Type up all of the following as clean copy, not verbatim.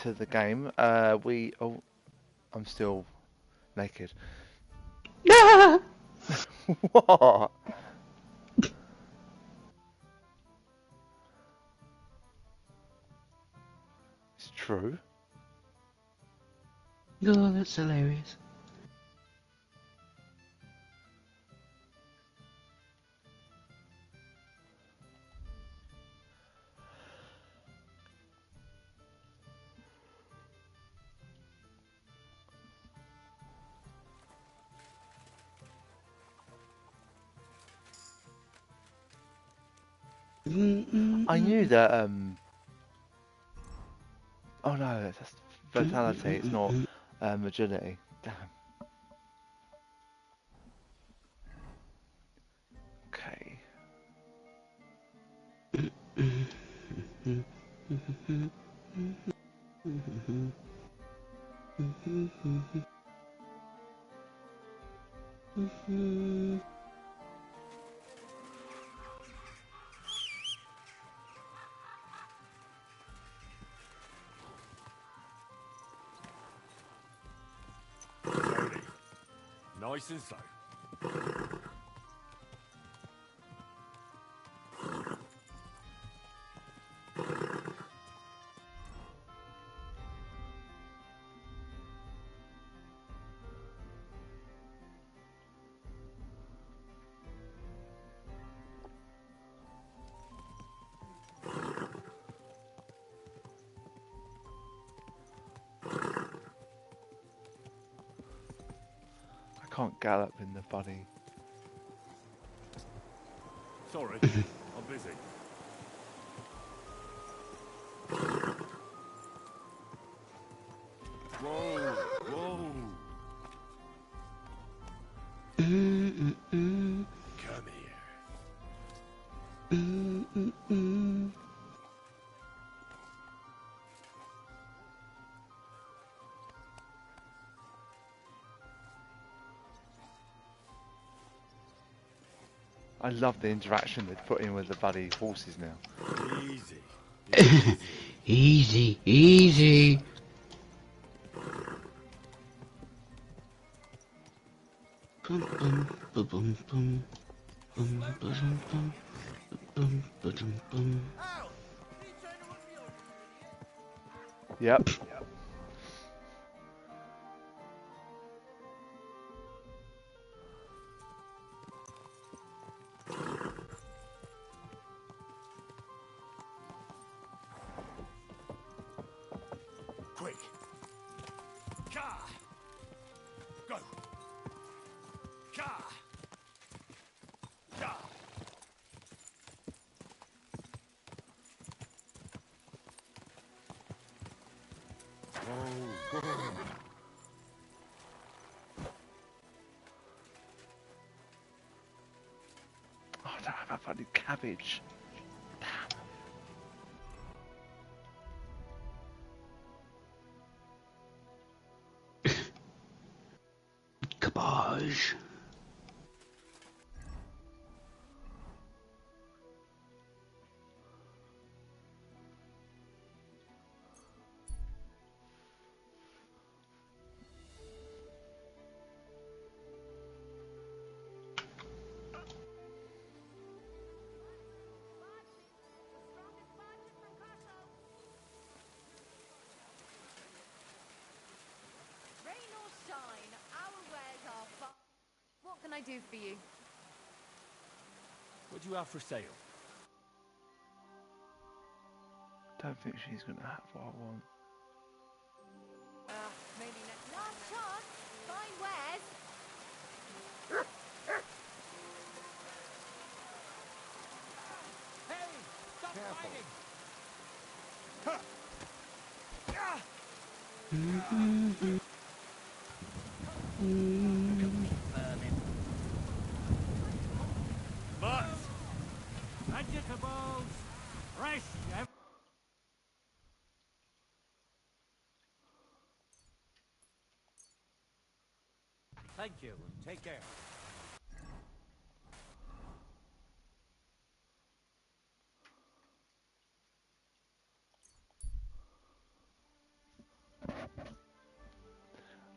to the game. Oh, I'm still naked. What? It's true. Oh, that's hilarious. I knew that. Oh no, that's vitality. It's not agility. Damn. Okay. Nice and slow. I can't gallop in the body. Sorry, I'm busy. Whoa, whoa. Come here. I love the interaction they've put in with the bloody horses now. Easy. Easy. Easy, easy. Bum bum bum bum bum bum bum bum bum bum bum. Yep. Quick. Car. Go. Car. Car. Whoa, whoa. Oh, I don't have a bloody cabbage. Cabbage. What can I do for you? What do you have for sale? Don't think she's gonna have what I want. Maybe next last chance. Fine wares. Hey, stop fighting! Butts! Vegetables! Fresh! Thank you, and take care.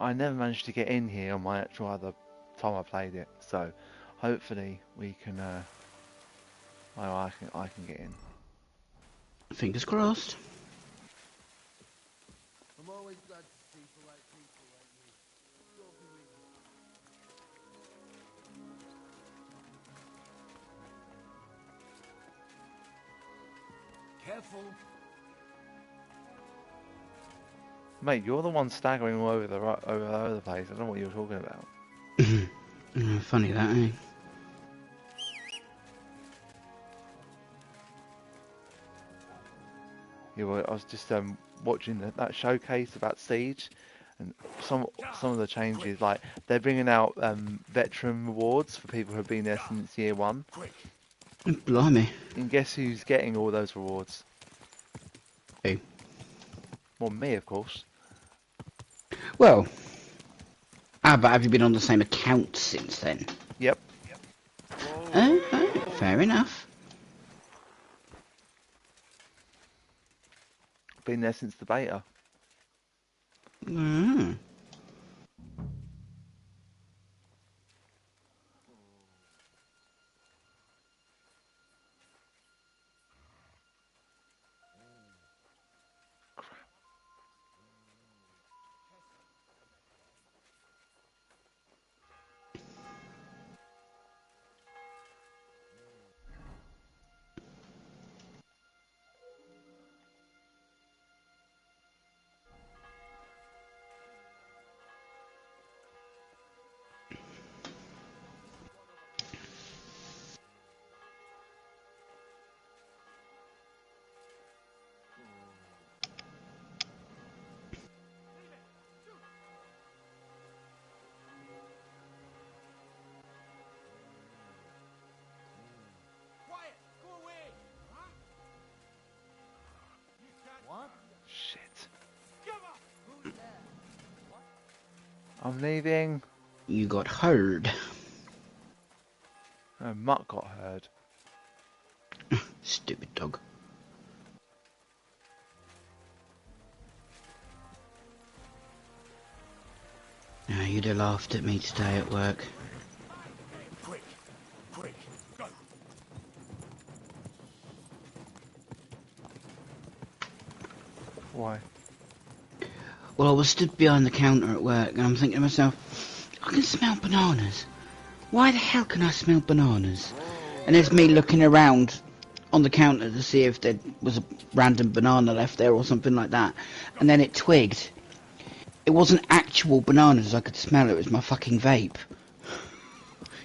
I never managed to get in here on my actual other time I played it, so hopefully we can. Well, I can get in. Fingers crossed. I'm always glad to see polite people like you. Don't be leaving. Careful. Mate, you're the one staggering all over over the place. I don't know what you're talking about. Funny that, eh? Yeah, well, I was just watching that showcase about Siege, and some of the changes, like they're bringing out veteran rewards for people who have been there since year one. Quick. Blimey. And guess who's getting all those rewards? Who? Well, me, of course. Well, but have you been on the same account since then? Yep. Oh, fair enough. Been there since the beta. Mm. Quiet. Go away. Huh? You can't. What? Shit. Give up. Who's there? I'm leaving. You got heard. Oh, Mutt got heard. Stupid dog. Now you'd have laughed at me today at work. Quick. Quick. Go. Why? Well, I was stood behind the counter at work and I'm thinking to myself, I can smell bananas. Why the hell can I smell bananas? And there's me looking around on the counter to see if there was a random banana left there or something like that. And then it twigged. It wasn't actual bananas, I could smell it. It was my fucking vape.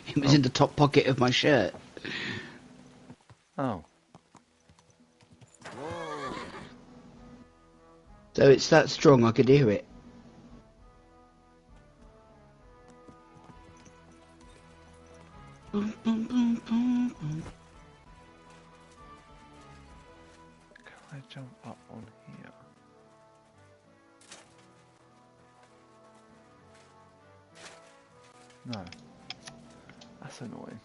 It was in the top pocket of my shirt. Oh. So it's that strong I could hear it. Boom, boom, boom, boom, boom. Can I jump up on here? No. That's annoying.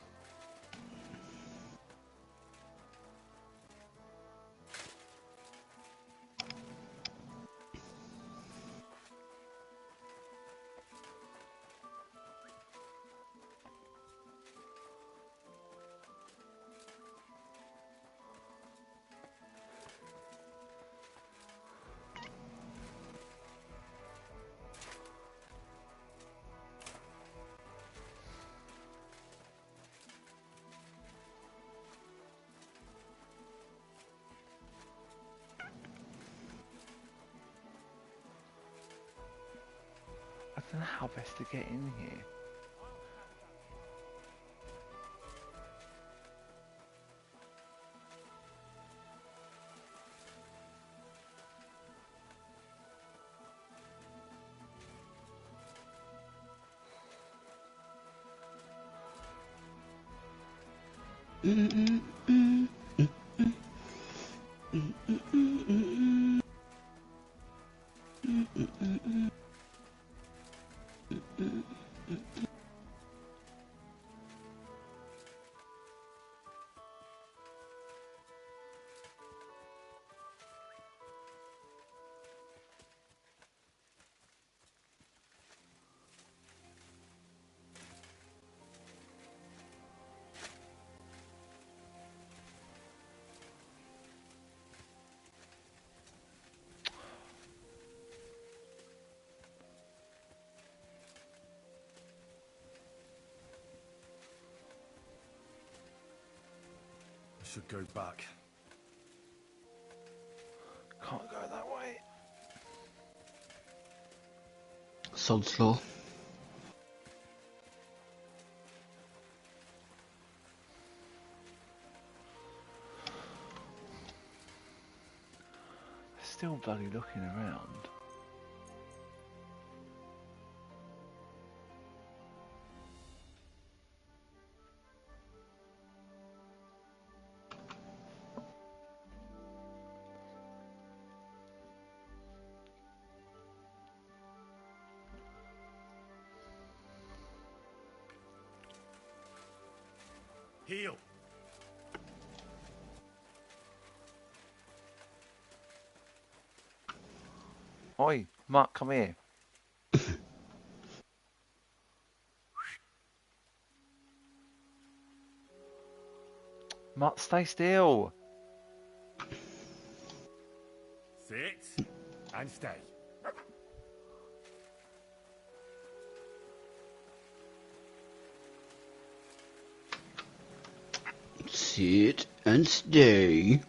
I don't know how best to get in here. Mm, mm, mm, mm, mm. Mm, mm, mm, mm, mm. Mm, mm, mm, mm. Mm, mm, mm. should go back. Can't go that way. Sod's law. They're still bloody looking around. Heal. Oi, Mark, come here. Mark, stay still. Sit and stay. Sit and stay.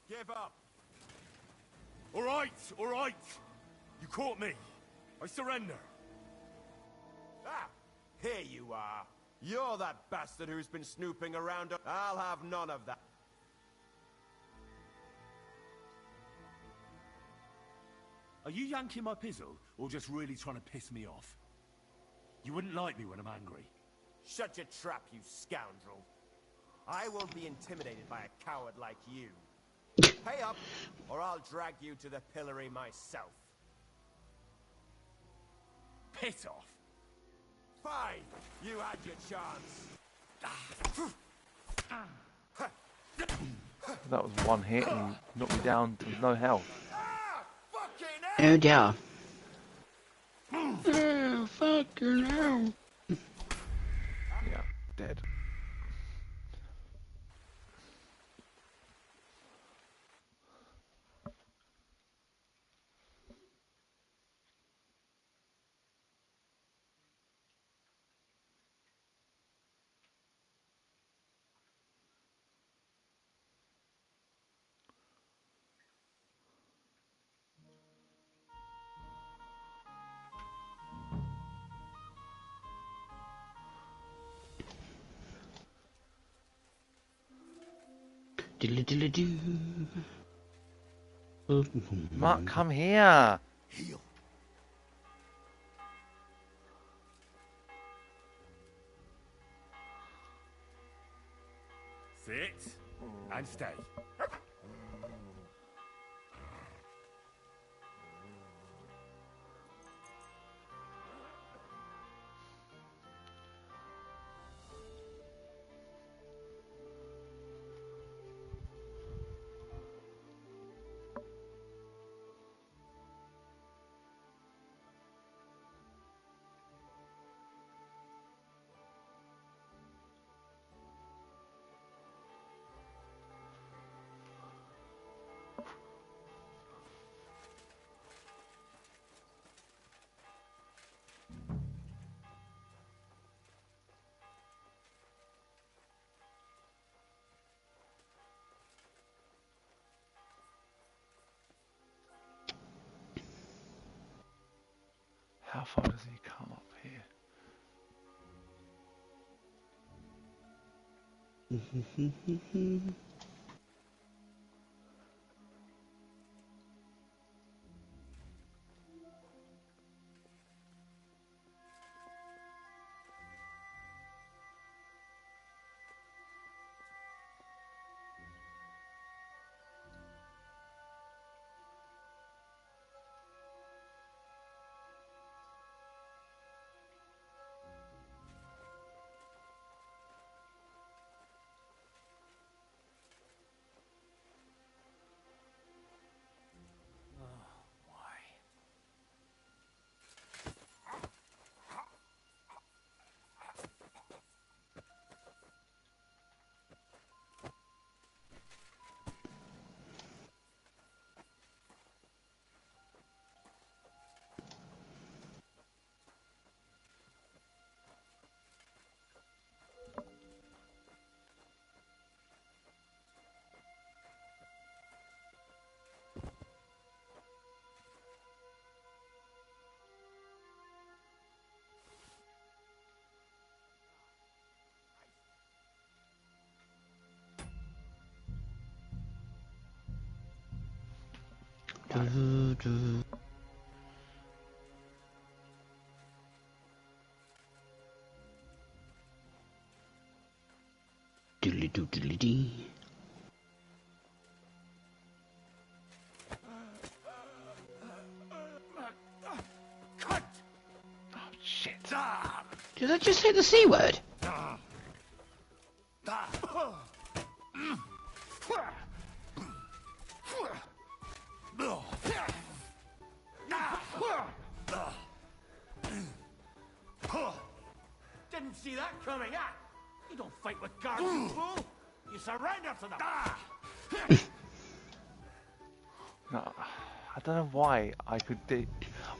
Give up. All right, all right. You caught me. I surrender. Ah, here you are. You're that bastard who's been snooping around. I'll have none of that. Are you yanking my pizzle, or just really trying to piss me off? You wouldn't like me when I'm angry. Shut your trap, you scoundrel. I won't be intimidated by a coward like you. Pay up, or I'll drag you to the pillory myself. Piss off. Fine, you had your chance. That was one hit and he knocked me down to no health. Ah, fucking hell! Oh dear. Oh, fucking hell. Yeah, dead. Diddly-diddly-doo. Mark, come here. Heal. Sit and stay. How far does he come up here? Do-do-do. Diddly-doo-diddly-dee. Cut! Oh shit! Did I just say the C word? Didn't see that coming, huh? You don't fight with guards, you fool! You surrender to them! No, I don't know why I could do.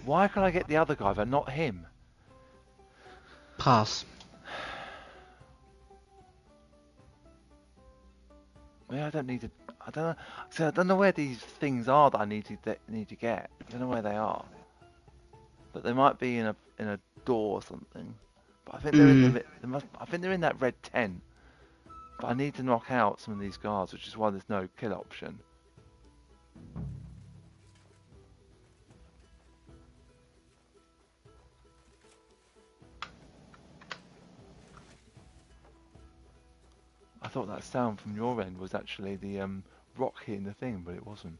Why could I get the other guy but not him? Pass. Maybe I don't need to. I don't know. See, I don't know where these things are that I need to get. I don't know where they are. But they might be in a door or something. But I think they're in the. I think they're in that red tent. But I need to knock out some of these guards, which is why there's no kill option. I thought that sound from your end was actually the rock hitting the thing, but it wasn't.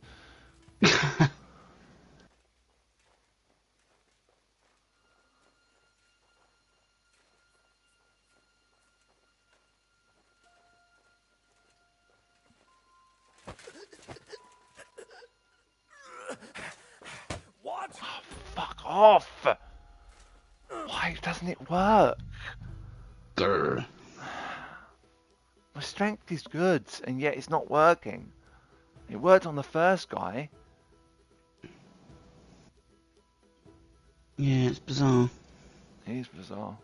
What? Oh, fuck off! Why doesn't it work? Grr. My strength is good, and yet it's not working. It worked on the first guy. Yeah, it's bizarre. It is bizarre.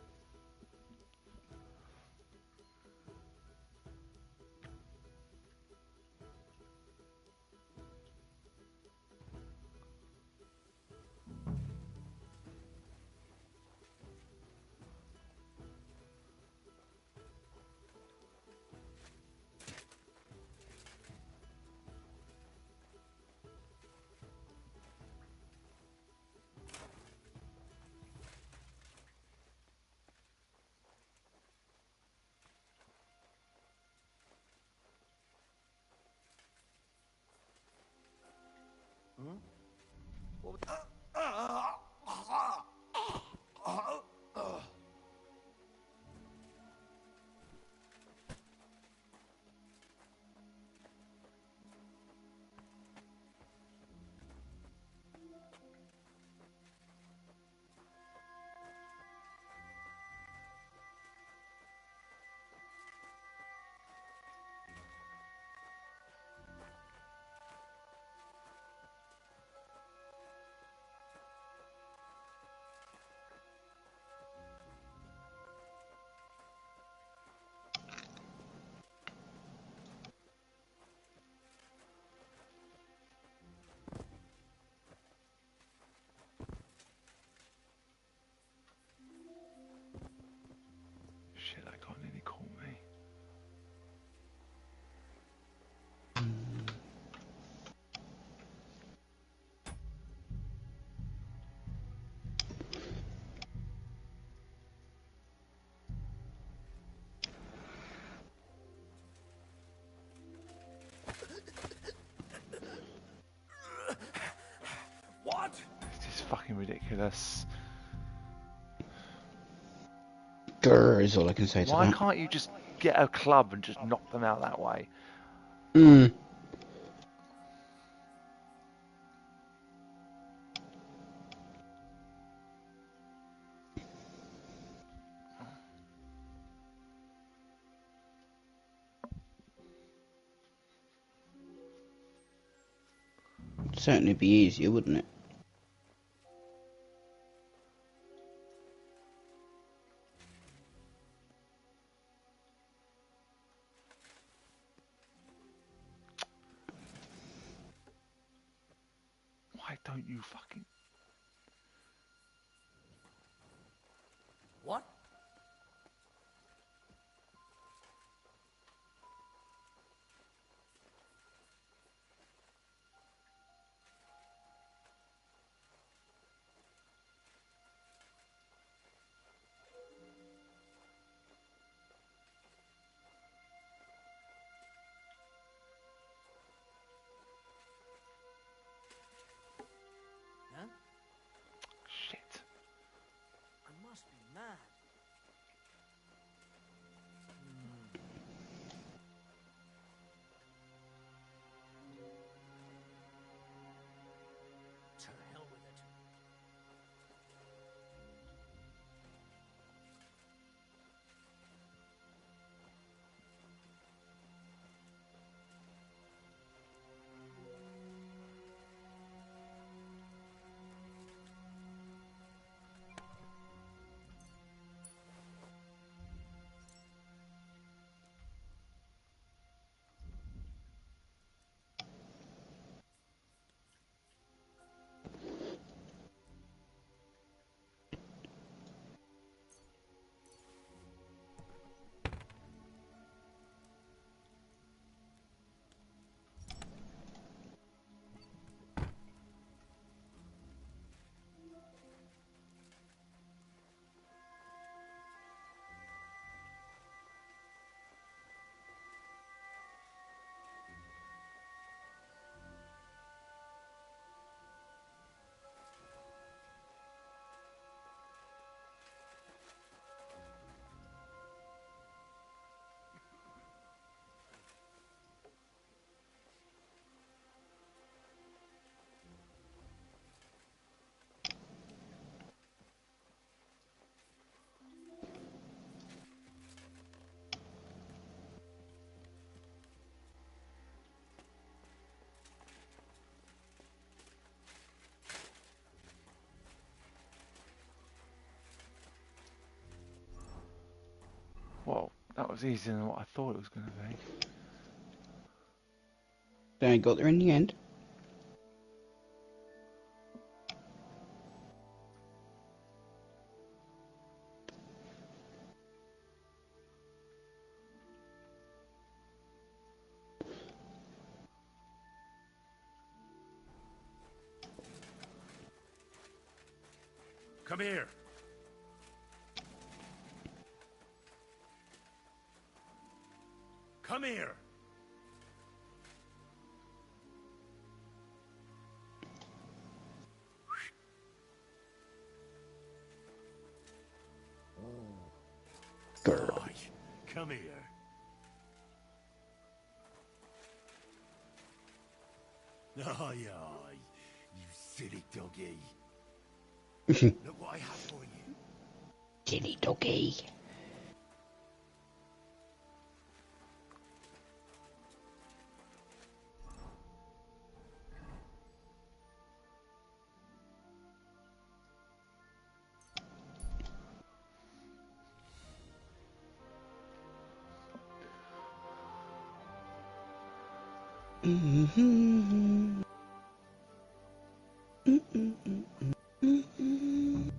Shit, that guy nearly caught me. What? This is fucking ridiculous. Grr is all I can say to Why that. can't you just get a club and just knock them out that way? Mm. It'd certainly be easier, wouldn't it? Why don't you fucking... What? Well, that was easier than what I thought it was going to be. Then I got there in the end. Come here. Come here. Grr. Aye, come here. Aye, aye, you silly doggy. Look what I have for you. Silly doggy. Mm-hmm. Mm-mm-mm. Mm-mm.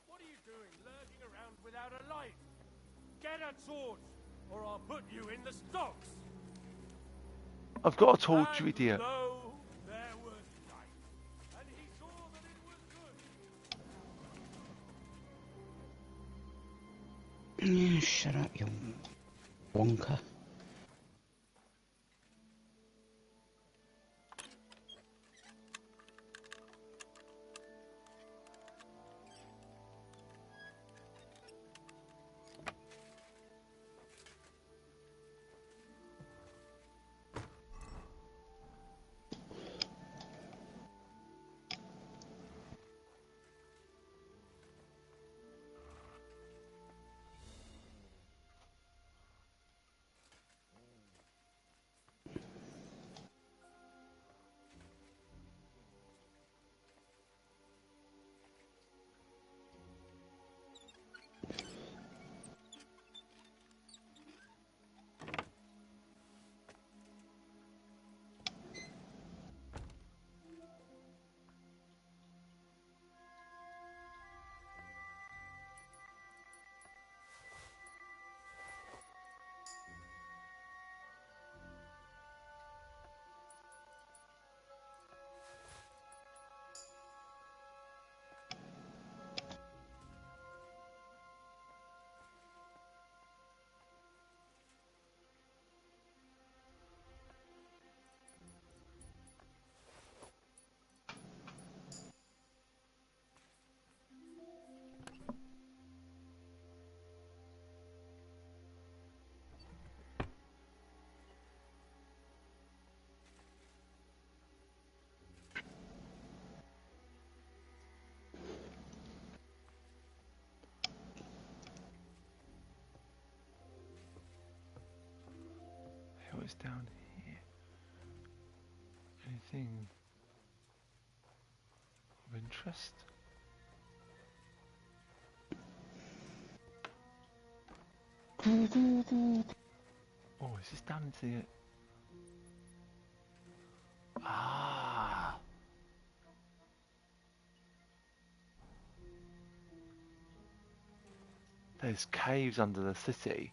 What are you doing, lurking around without a light? Get a torch, or I'll put you in the stocks. I've got a torch, you And idiot. lo, there was light, and he saw that it was good. Yeah, shut up, you wonker. What's down here? Anything of interest? Oh, is this down into the... Ah! there's caves under the city,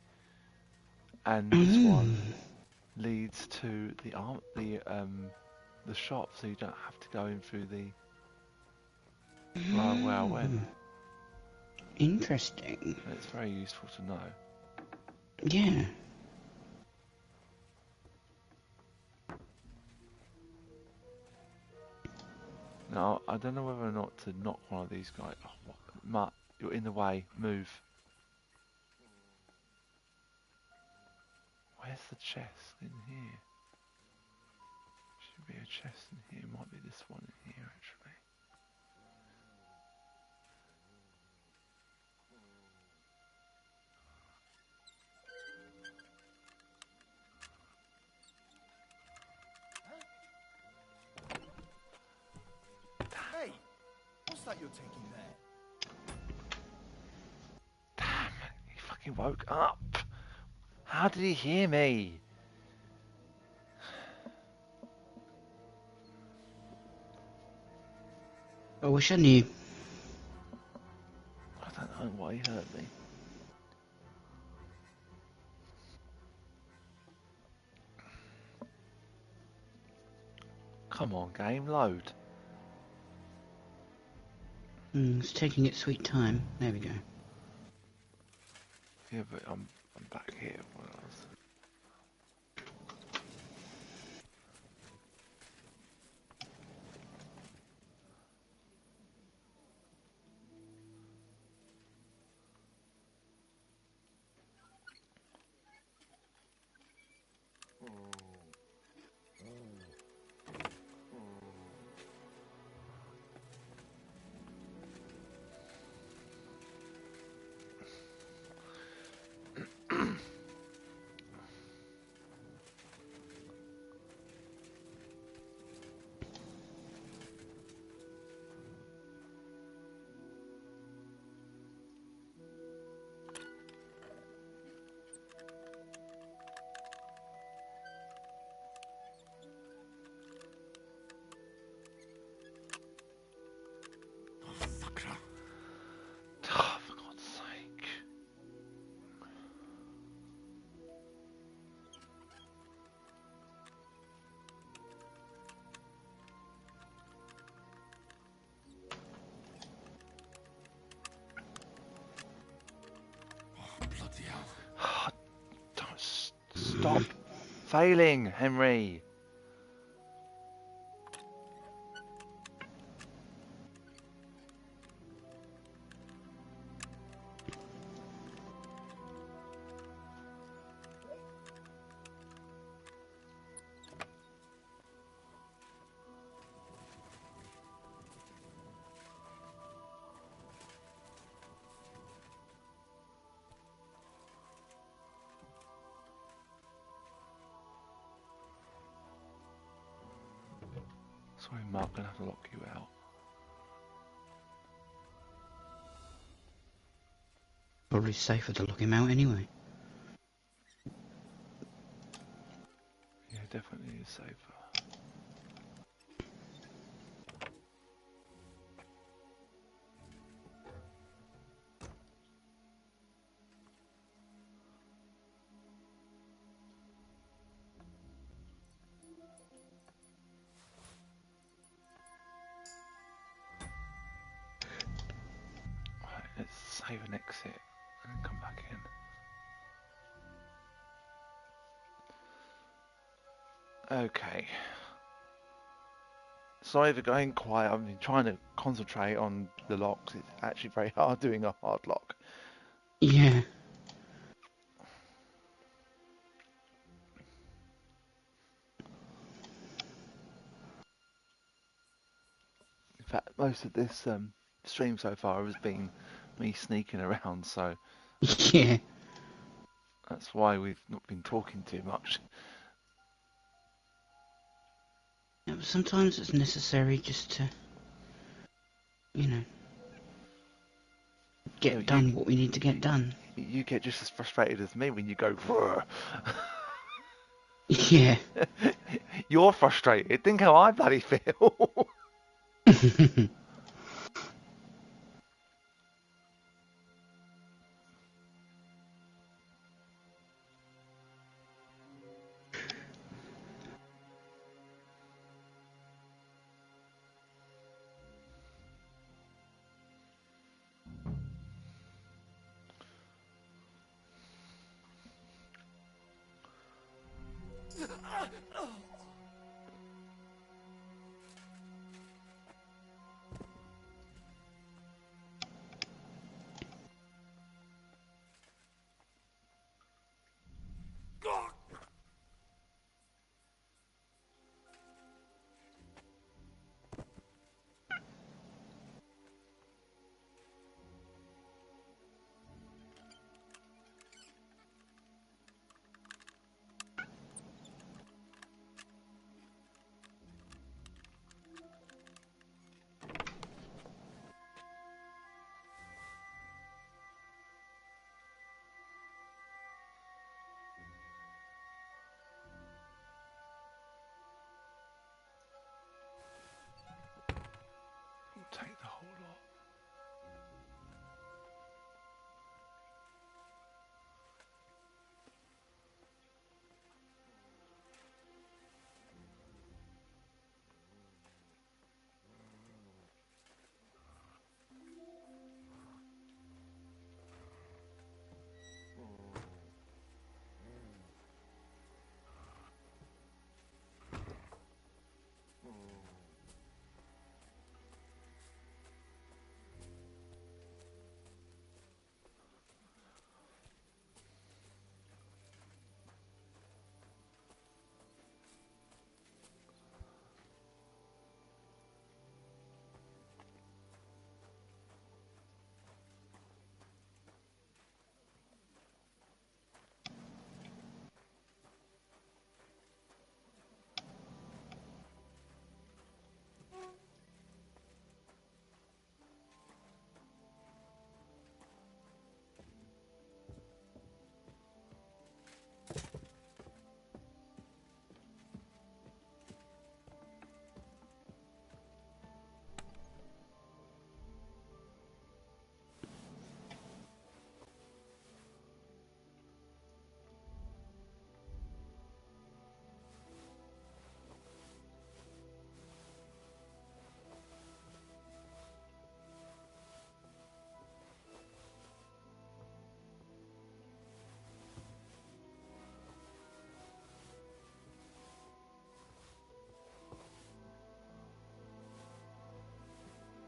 and this one leads to the shop, so you don't have to go in through the where I went. Interesting. And it's very useful to know. Yeah. Now, I don't know whether or not to knock one of these guys. Oh, what? Matt, you're in the way. Move. Where's the chest? In here. Should be a chest in here. Might be this one in here, actually. Hey, what's that you're taking there? Damn, he fucking woke up. How did he hear me? I wish I knew. I don't know why he heard me. Come on, game, load. It's taking its sweet time. There we go. Yeah, but I'm back here. What else? Oh, for God's sake. Bloody hell. Oh, don't stop failing, Henry. Sorry, Mark, gonna have to lock you out. Probably safer to lock him out anyway. Yeah, definitely is safer. Right, let's save an exit and then come back in. Okay. Sorry for going quiet. I've been trying to concentrate on the locks. It's actually very hard doing a hard lock. Yeah. In fact, most of this stream so far has been me sneaking around, so Yeah. that's why we've not been talking too much. Yeah, but sometimes it's necessary just to, you know, get Yeah, done what we need to get done. You get just as frustrated as me when you go. "Rrr." Yeah. You're frustrated. Think how I bloody feel. Take the whole lot.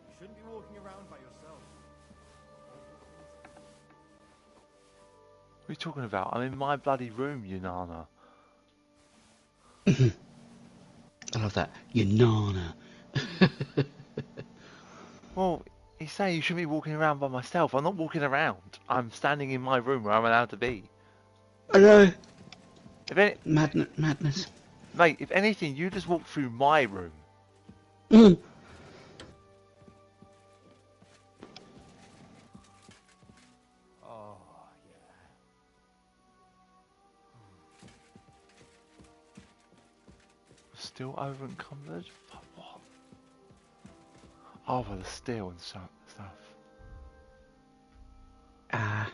You shouldn't be walking around by yourself. What are you talking about? I'm in my bloody room, you nana. I love that. You nana. Well, he's saying you shouldn't be walking around by myself. I'm not walking around. I'm standing in my room where I'm allowed to be. I know. If any, Madness. mate, if anything, you just walk through my room. Mm. Oh, yeah. Still over encumbered? Fuck, what? Oh, for the steel and stuff. Ah.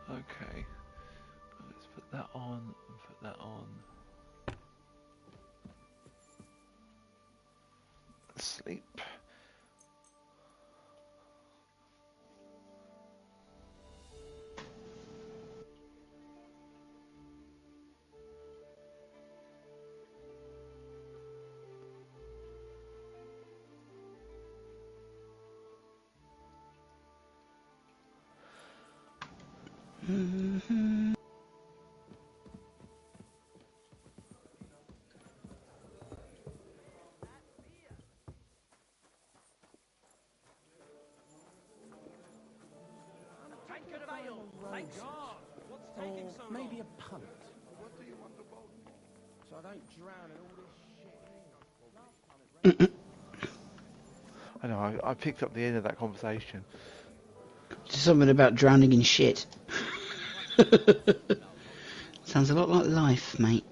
Okay. Let's put that on and put that on. Tankard of ale. Thanks. God, what's taking so long? Maybe a punt. So I don't drown in all this shit. I know, I picked up the end of that conversation. Something about drowning in shit. Sounds a lot like life, mate.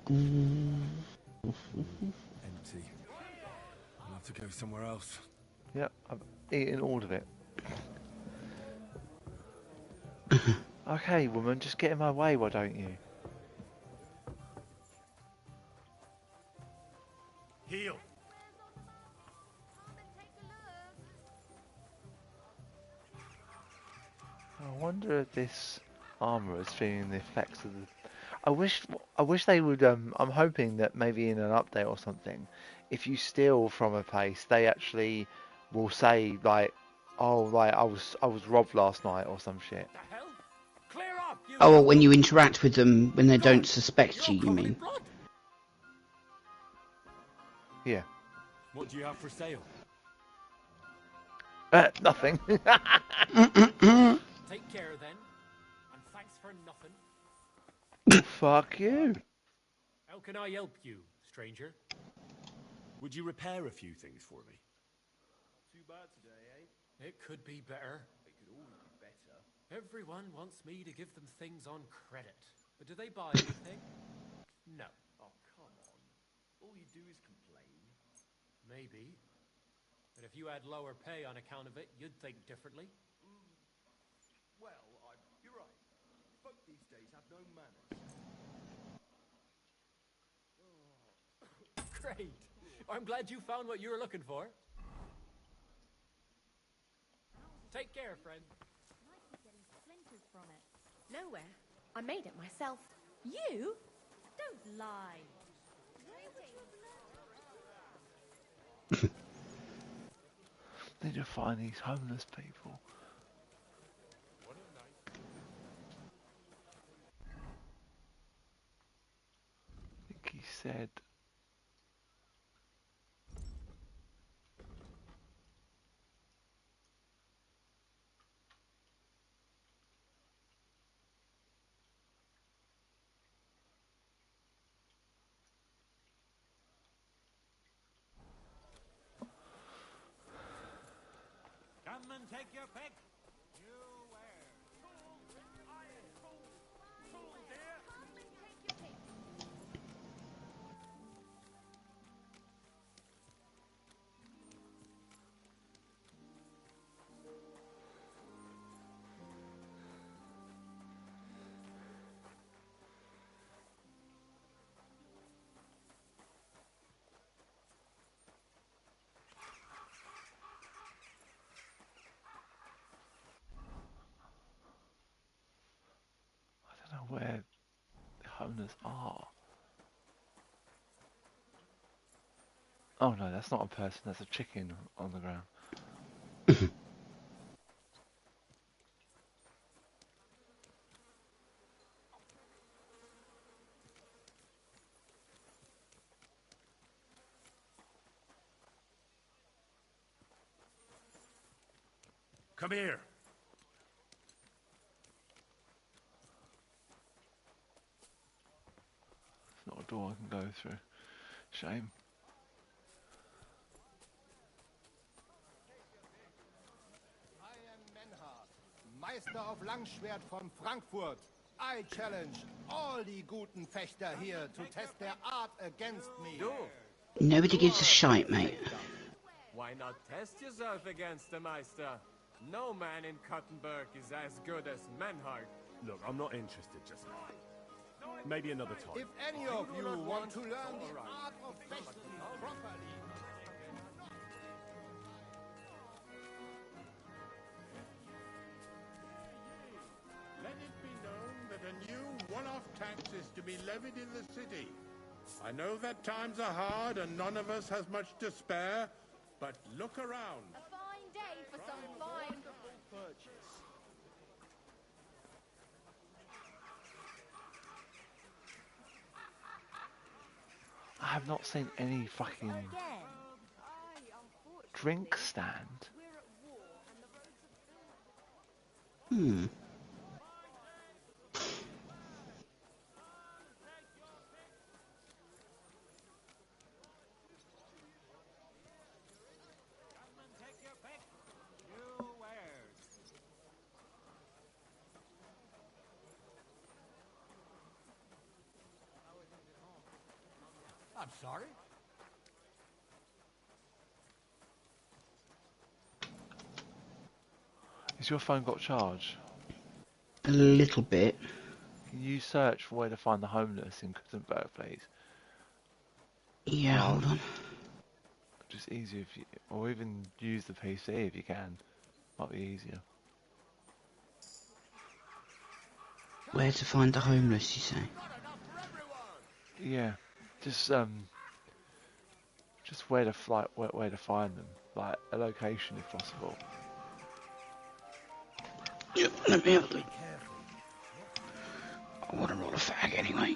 Empty. I'll have to go somewhere else. Yep, I've eaten all of it. Okay, woman, just get in my way, why don't you? Heal. I wonder if this armour is feeling the effects of the... I wish they would, I'm hoping that maybe in an update or something, if you steal from a place, they actually will say, like, oh, like, I was robbed last night or some shit. The hell? Clear up, you. Oh, well, when you interact with them, when they don't suspect you mean? Blood. Yeah. What do you have for sale? Nothing. Take care then, and thanks for nothing. Fuck you. How can I help you, stranger? Would you repair a few things for me? Too bad today, eh? It could be better. It could always be better. Everyone wants me to give them things on credit. But do they buy anything? No. Oh, come on. All you do is complain. Maybe. But if you had lower pay on account of it, you'd think differently. Well, you're right. Folk these days have no manners. Great. I'm glad you found what you were looking for. Take care, friend. Might be getting splinters from it. Nowhere. I made it myself. You? Don't lie. Need to find these homeless people. I think he said... Come and take your pick. You where? Tool, dear. Come and take your pick. I don't know where the homeless are. Oh no, that's not a person, that's a chicken on the ground. Come here. It's not a door I can go through. Shame. I am Menhard, Meister of Langschwert von Frankfurt. I challenge all die guten Fechter here to test their art against me. Do. Nobody gives a shite, mate. Why not test yourself against the Meister? No man in Kuttenberg is as good as Menhard. Look, I'm not interested just now. Maybe another time. If any of you want to learn the art of feasting properly, Let it be known that a new one-off tax is to be levied in the city. I know that times are hard and none of us has much to spare, but look around. A fine day for some fine... I have not seen any fucking drink stand. Hmm. I'm sorry. Has your phone got charge? A little bit. Can you search for where to find the homeless in Gutenberg, please? Yeah, hold on. Just easier if you, or even use the PC if you can. Might be easier. Where to find the homeless, you say? Yeah, just where to fly, where to find them, like a location if possible. Yep, let me have a look. I want to roll a fag anyway.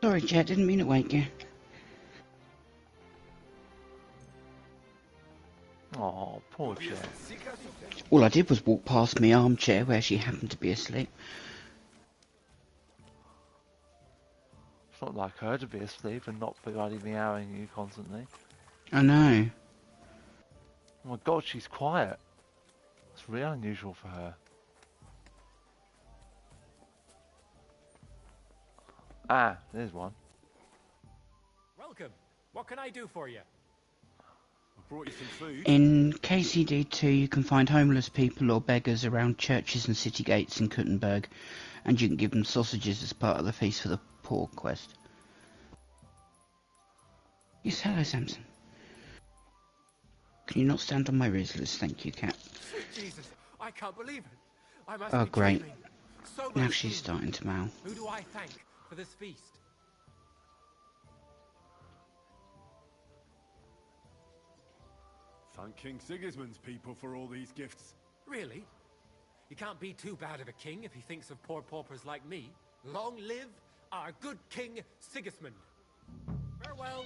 Sorry, Chet, didn't mean to wake you. Oh, poor Jet. All I did was walk past my armchair where she happened to be asleep. It's not like her to be asleep and not bloody meowing you constantly. I know. Oh my god, she's quiet. It's really unusual for her. Ah, there's one. Welcome. What can I do for you? I brought you some food. In KCD2 you can find homeless people or beggars around churches and city gates in Kuttenberg, and you can give them sausages as part of the Feast for the Poor quest. Yes, hello Samson. Can you not stand on my Rizzlers? Thank you, cat. Sweet Jesus, I can't believe it. I must Oh, be great. dreaming. So Now much she's food. starting to mow. Who do I thank for this feast? Thank King Sigismund's people for all these gifts. Really? You can't be too bad of a king if he thinks of poor paupers like me. Long live our good King Sigismund. Farewell.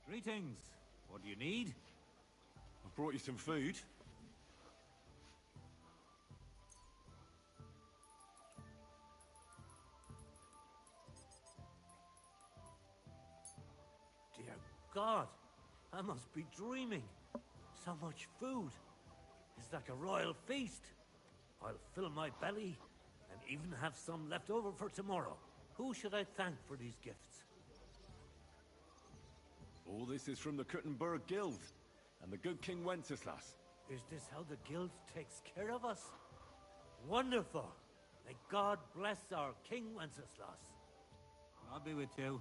Greetings. What do you need? I brought you some food. Dear God, I must be dreaming. So much food. It's like a royal feast. I'll fill my belly and even have some left over for tomorrow. Who should I thank for these gifts? All this is from the Kuttenberg Guild and the good King Wenceslas. Is this how the guild takes care of us? Wonderful. May God bless our King Wenceslas. I'll be with you.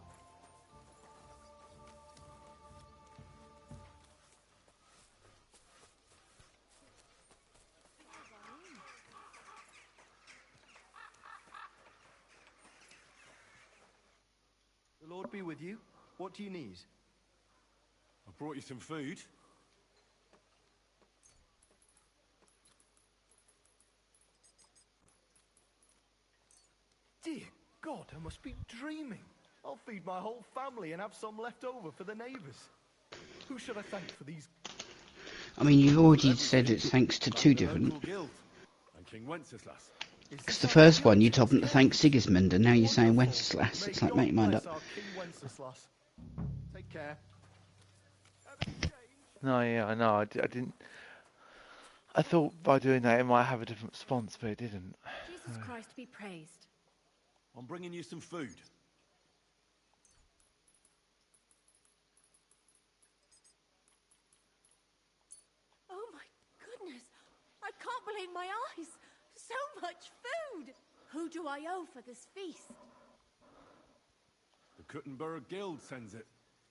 The Lord be with you. What do you need? I brought you some food. Dear God, I must be dreaming. I'll feed my whole family and have some left over for the neighbours. Who should I thank for these? I mean, you've already said it's thanks to two different... Guild and King Wenceslas. Because the first one you told them to thank Sigismund, and now you're saying Wenceslas. It's like, make your mind up. King Wenceslas. Take care. No, yeah, I know. I didn't. I thought by doing that it might have a different response, but it didn't. She's Jesus Christ be praised. I'm bringing you some food. Oh my goodness! I can't believe my eyes! So much food! Who do I owe for this feast? The Kuttenberg Guild sends it,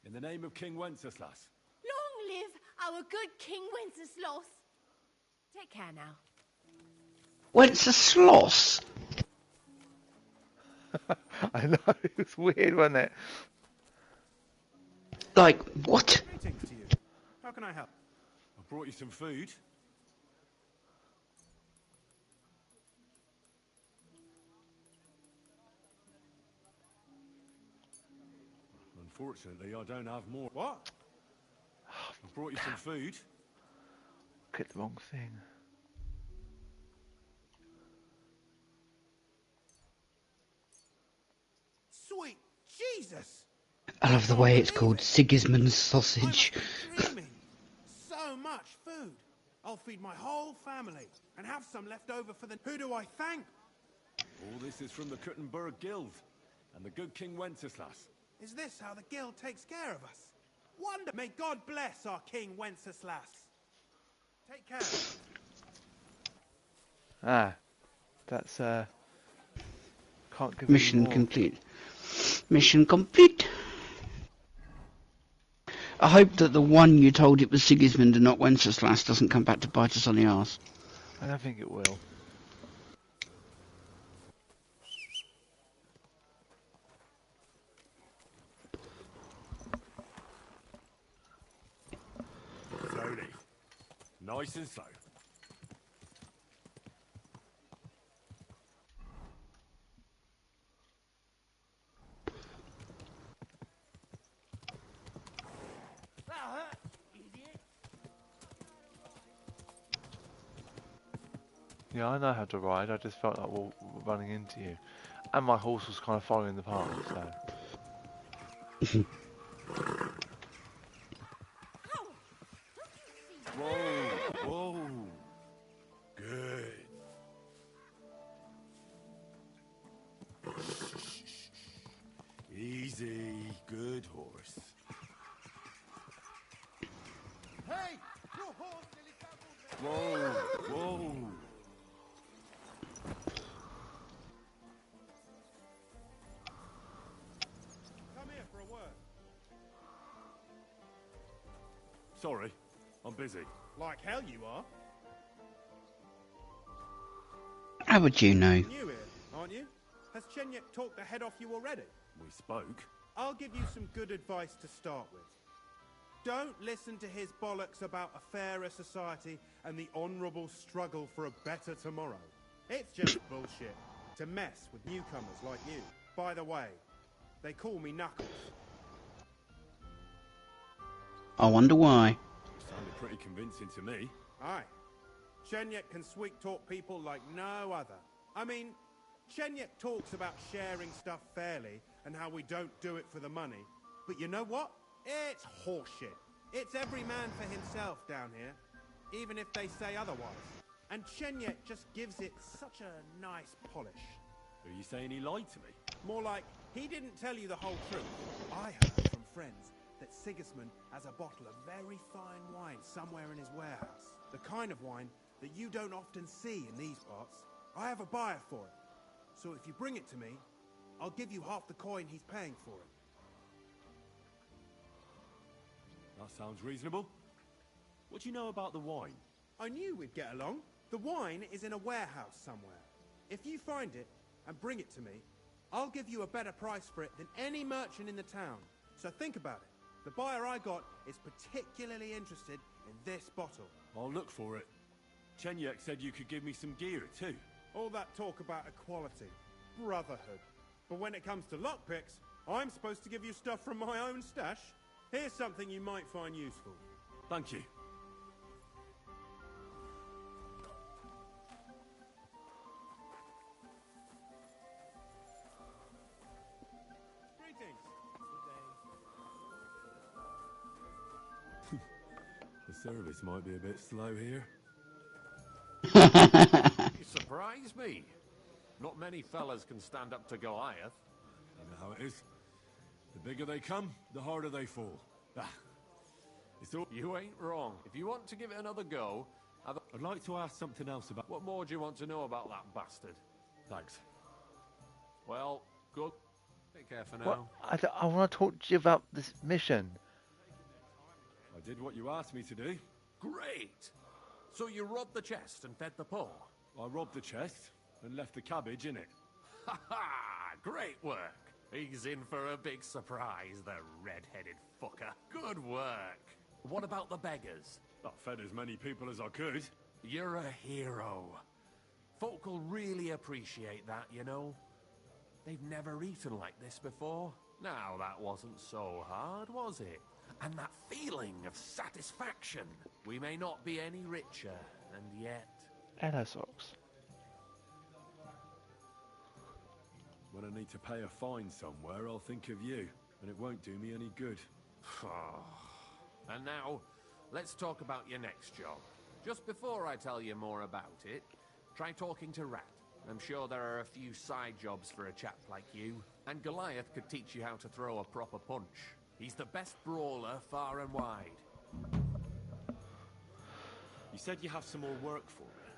in the name of King Wenceslas. Long live our good King Wenceslas! Take care now. Wenceslas? I know, it was weird, wasn't it? Like, what? Greetings to you. How can I help? I brought you some food. Unfortunately, I don't have more. What? I brought you some food. Clicked the wrong thing. Sweet Jesus! I love the way it's called Sigismund's sausage. Dreaming. So much food. I'll feed my whole family and have some left over for the... Who do I thank? All this is from the Kuttenberg Guild and the good King Wenceslas. Is this how the guild takes care of us? Wonder. May God bless our King Wenceslas. Take care. Ah, that's can't give Mission any more. complete. Mission complete. I hope that the one you told it was Sigismund and not Wenceslas doesn't come back to bite us on the arse. I don't think it will. Slowly. Nice and slow. Yeah, I know how to ride. I just felt like running into you, and my horse was kind of following the path. So Whoa, whoa. Good. Easy, good horse. Hey! Your horse nearly trampled me! Whoa, whoa. Come here for a word. Sorry, I'm busy. Like hell you are. How would you know? New here, aren't you? Has Chenyek talked the head off you already? We spoke. I'll give you some good advice to start with. Don't listen to his bollocks about a fairer society and the honourable struggle for a better tomorrow. It's just bullshit to mess with newcomers like you. By the way, they call me Knuckles. I wonder why. Sounded pretty convincing to me. Aye. Chenyek can sweet-talk people like no other. I mean, Chenyek talks about sharing stuff fairly and how we don't do it for the money. But you know what? It's horseshit. It's every man for himself down here, even if they say otherwise. And Chenyek just gives it such a nice polish. Are you saying he lied to me? More like, he didn't tell you the whole truth. I heard from friends that Sigismund has a bottle of very fine wine somewhere in his warehouse. The kind of wine that you don't often see in these parts. I have a buyer for it. So if you bring it to me, I'll give you half the coin he's paying for it. That sounds reasonable. What do you know about the wine? I knew we'd get along. The wine is in a warehouse somewhere. If you find it and bring it to me, I'll give you a better price for it than any merchant in the town. So think about it. The buyer I got is particularly interested in this bottle. I'll look for it. Chenyek said you could give me some gear too. All that talk about equality, brotherhood. But when it comes to lockpicks, I'm supposed to give you stuff from my own stash. Here's something you might find useful. Thank you. Greetings. The service might be a bit slow here. You surprise me. Not many fellas can stand up to Goliath. You know how it is. The bigger they come, the harder they fall. Ah, it's all... You ain't wrong. If you want to give it another go, I'd like to ask something else about... What more do you want to know about that bastard? Thanks. Well, good. Take care for What? now. I want to talk to you about this mission. I did what you asked me to do. Great! So you robbed the chest and fed the poor? I robbed the chest and left the cabbage in it. Ha ha! Great work! He's in for a big surprise, the red-headed fucker. Good work! What about the beggars? I fed as many people as I could. You're a hero. Folk will really appreciate that, you know. They've never eaten like this before. Now, that wasn't so hard, was it? And that feeling of satisfaction. We may not be any richer, and yet... Hello, Socks. When I need to pay a fine somewhere, I'll think of you, and it won't do me any good. And now, let's talk about your next job. Just before I tell you more about it, try talking to Rat. I'm sure there are a few side jobs for a chap like you, and Goliath could teach you how to throw a proper punch. He's the best brawler far and wide. You said you have some more work for me.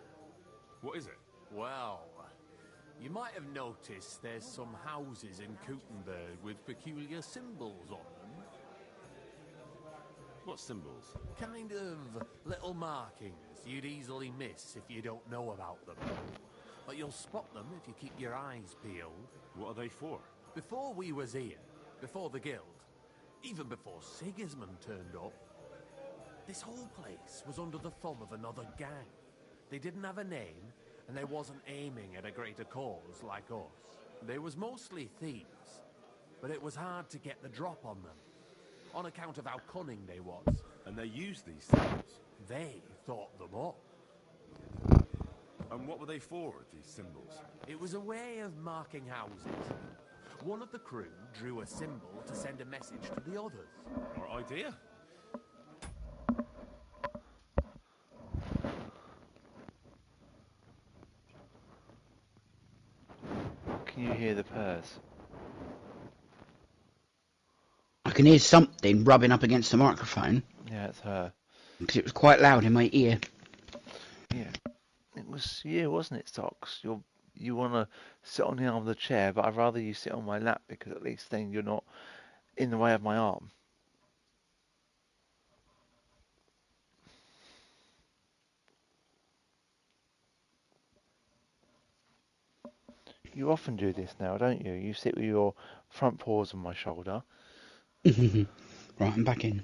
What is it? Well, you might have noticed there's some houses in Kuttenberg with peculiar symbols on them. What symbols? Kind of little markings you'd easily miss if you don't know about them. But you'll spot them if you keep your eyes peeled. What are they for? Before we was here, before the guild, even before Sigismund turned up, this whole place was under the thumb of another gang. They didn't have a name, and they wasn't aiming at a greater cause like us. They was mostly thieves, but it was hard to get the drop on them, on account of how cunning they was. And they used these symbols? They thought them up. And what were they for, these symbols? It was a way of marking houses. One of the crew drew a symbol to send a message to the others. Our idea? Can you hear the purrs? I can hear something rubbing up against the microphone. Yeah, it's her. Because it was quite loud in my ear. Yeah. It was you, wasn't it, Socks? You want to sit on the arm of the chair, but I'd rather you sit on my lap because at least then you're not in the way of my arm. You often do this now, don't you? You sit with your front paws on my shoulder. Right, I'm back in.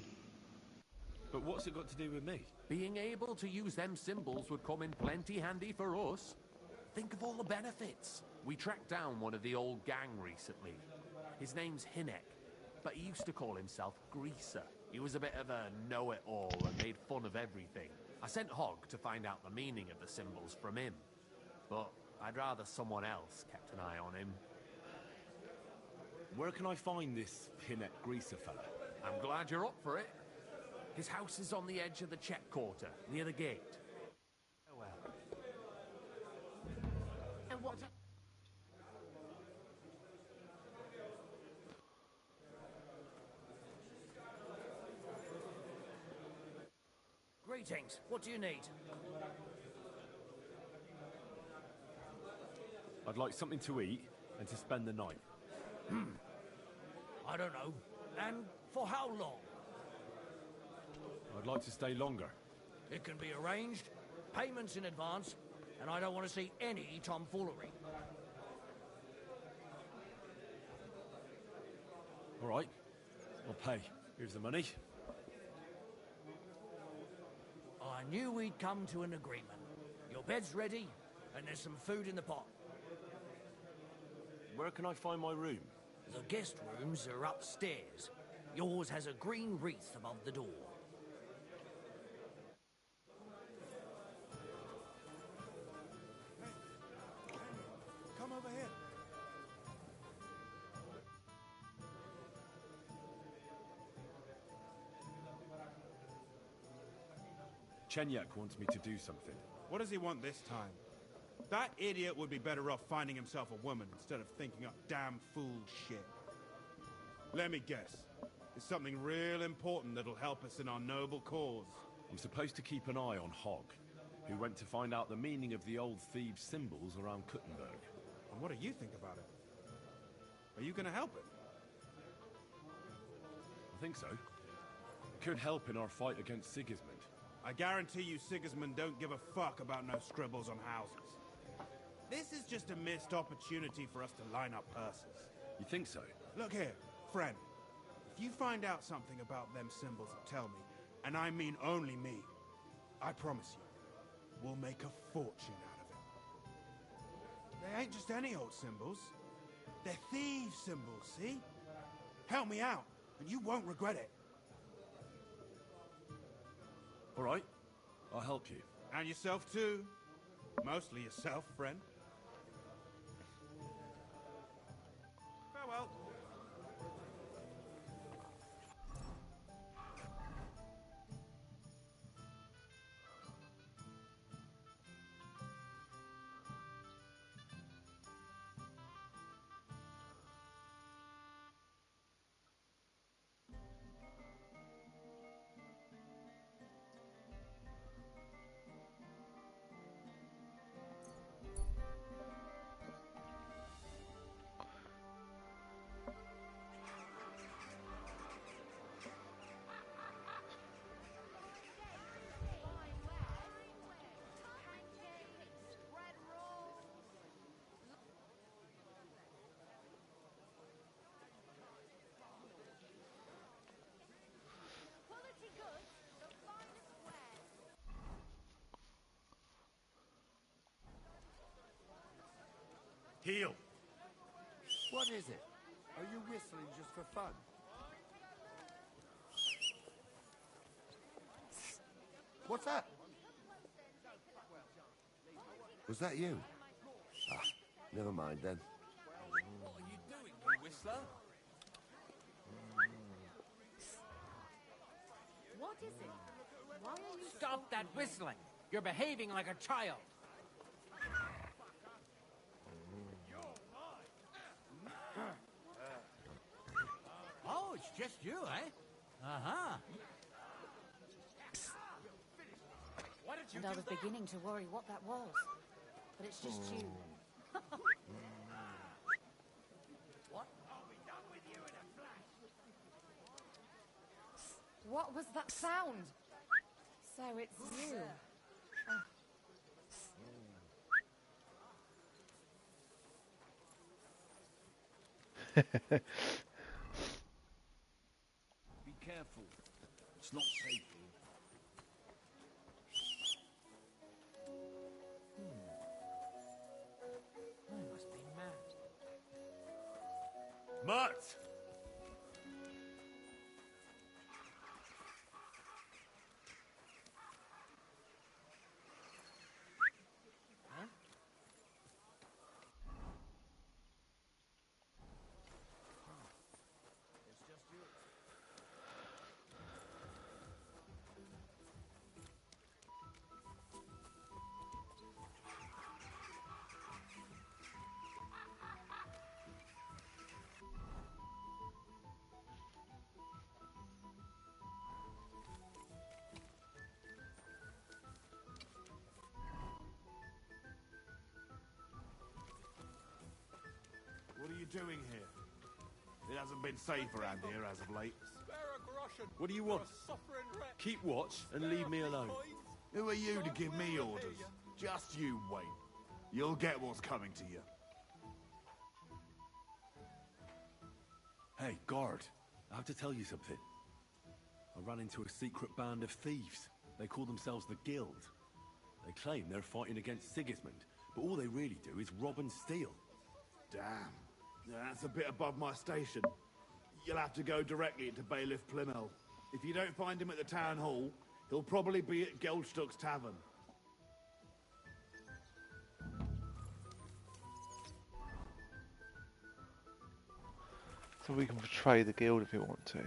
But what's it got to do with me? Being able to use them symbols would come in plenty handy for us. Think of all the benefits. We tracked down one of the old gang recently. His name's Hinek, but he used to call himself Greaser. He was a bit of a know-it-all and made fun of everything. I sent Hogg to find out the meaning of the symbols from him, but I'd rather someone else kept an eye on him. Where can I find this Hinek Greaser fella? I'm glad you're up for it. His house is on the edge of the check quarter, near the gate. Oh well. And what... Greetings. What do you need? I'd like something to eat and to spend the night. I don't know. And for how long? I'd like to stay longer. It can be arranged, payments in advance, and I don't want to see any tomfoolery. All right, I'll pay. Here's the money. I knew we'd come to an agreement. Your bed's ready, and there's some food in the pot. Where can I find my room? The guest rooms are upstairs. Yours has a green wreath above the door. Come over here. Chenyak wants me to do something. What does he want this time? That idiot would be better off finding himself a woman instead of thinking up damn fool shit. Let me guess. It's something real important that'll help us in our noble cause. I'm supposed to keep an eye on Hogg, who went to find out the meaning of the old thieves' symbols around Kuttenberg. And what do you think about it? Are you gonna help it? I think so. It could help in our fight against Sigismund. I guarantee you Sigismund don't give a fuck about no scribbles on houses. This is just a missed opportunity for us to line up purses. You think so? Look here, friend. If you find out something about them symbols, tell me. And I mean only me. I promise you, we'll make a fortune out of it. They ain't just any old symbols. They're thieves' symbols, see? Help me out, and you won't regret it. All right, I'll help you. And yourself too. Mostly yourself, friend. Farewell. Heel! What is it? Are you whistling just for fun? What's that? Was that you? Ah, never mind then. What are you doing, you whistler? What is it? Why are you... Stop that whistling! You're behaving like a child. Oh, it's just you, eh? Uh-huh. And I was beginning to worry what that was. But it's just you. What? What was that sound? So it's you. Be careful. It's not safe. I must be mad. Mutt! What are you doing here? It hasn't been safe around here as of late. What do you want? Keep watch and leave me alone. Who are you to give me orders? Just you wait. You'll get what's coming to you. Hey, guard. I have to tell you something. I ran into a secret band of thieves. They call themselves the Guild. They claim they're fighting against Sigismund, but all they really do is rob and steal. Damn. That's a bit above my station. You'll have to go directly to Bailiff Plymell. If you don't find him at the town hall, he'll probably be at Geldstuck's tavern. So we can betray the guild if we want to.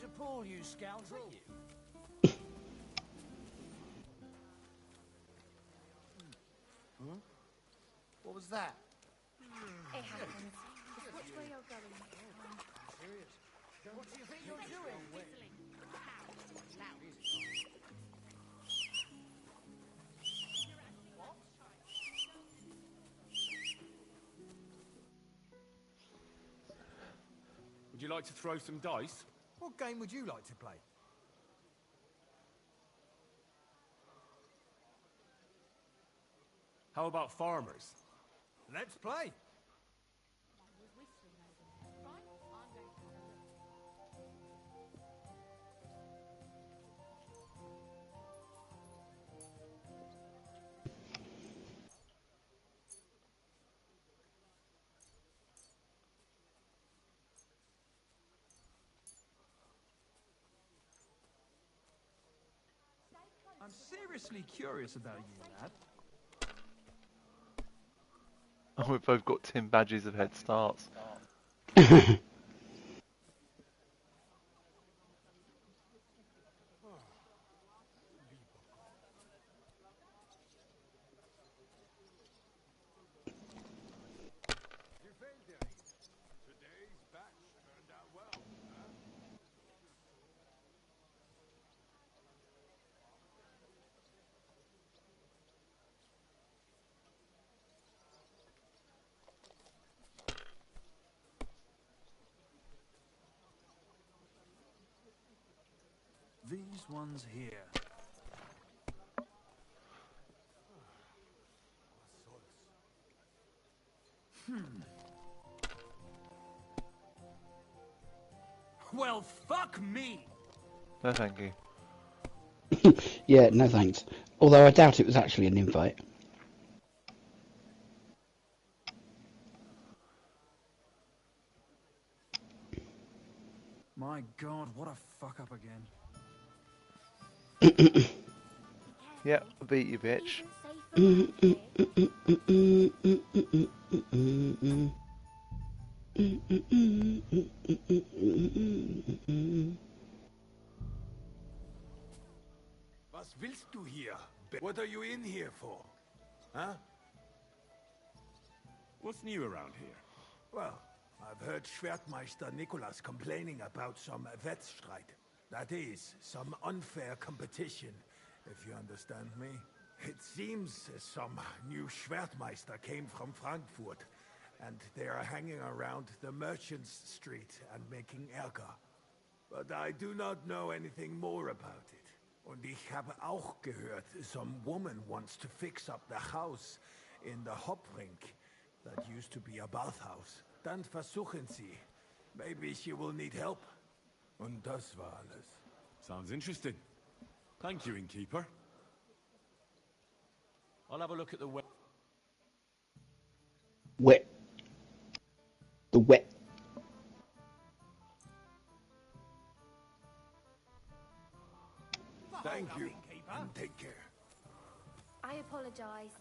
to pull, you scoundrel. What was that? It happens. Just watch where you're going. Serious? What do you think you're doing? Would you like to throw some dice? What game would you like to play? How about farmers? Let's play. I'm seriously curious about you, lad. Oh, we've both got 10 badges of head starts. Today's batch turned out well, huh? These ones here. Well, fuck me! No, thank you. Yeah, no thanks. Although I doubt it was actually an invite. My God, what a fuck up again. Yep, I beat you, bitch. Was willst du hier? What are you in here for? Huh? What's new around here? Well, I've heard Schwertmeister Nicholas complaining about some Wettstreit. That is, some unfair competition, if you understand me. It seems some new Schwertmeister came from Frankfurt, and they are hanging around the Merchants' Street and making Ärger. But I do not know anything more about it. Und ich habe auch gehört, some woman wants to fix up the house in the Hoprink that used to be a bathhouse. Dann versuchen sie. Maybe she will need help. Und das war alles. Sounds interesting. Thank you, innkeeper. I'll have a look at the web. Wet. The wet. Thank you, and take care. I apologize.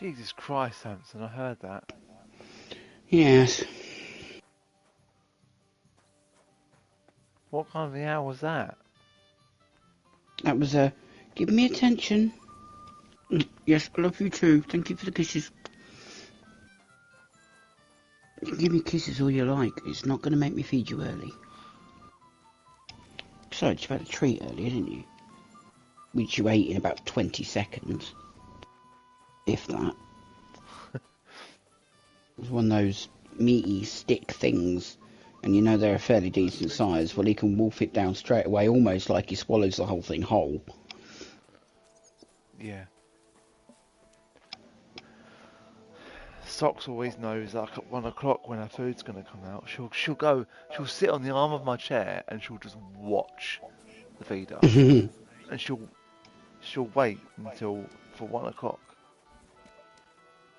Jesus Christ, Samson, I heard that. Yes. What kind of meow was that? That was a give me attention. Yes, I love you too. Thank you for the kisses. You can give me kisses all you like. It's not going to make me feed you early. Besides, you had a treat earlier, didn't you? Which you ate in about 20 seconds. If that. It was one of those meaty stick things. And you know they're a fairly decent size. Well, he can wolf it down straight away, almost like he swallows the whole thing whole. Yeah. Socks always knows like at 1 o'clock when her food's gonna come out. She'll sit on the arm of my chair and she'll just watch the feeder, and she'll wait until for 1 o'clock,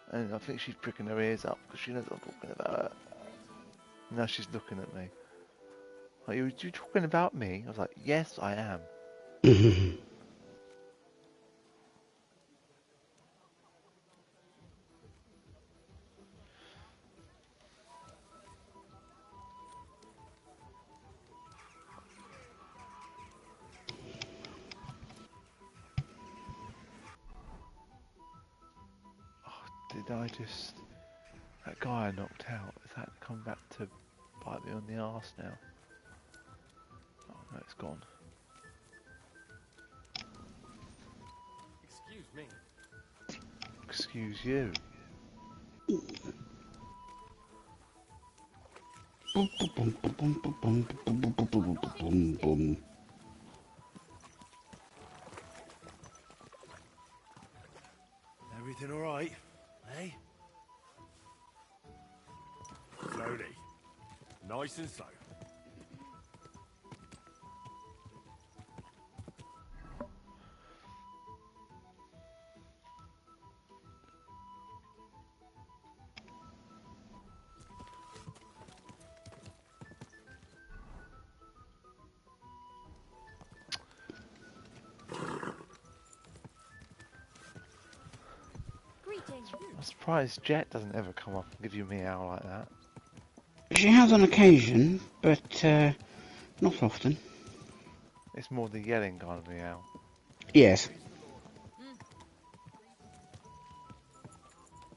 and I think she's pricking her ears up because she knows I'm talking about her. Now she's looking at me. Like, you talking about me? I was like, yes, I am. Did I just... That guy I knocked out, has that come back to bite me on the arse now? Oh no, it's gone. Excuse me. Excuse you. Everything alright? Hey? Slowly. Nice and slow. I'm surprised Jet doesn't ever come up and give you a meow like that. She has on occasion, but not often. It's more the yelling kind of meow. Yes.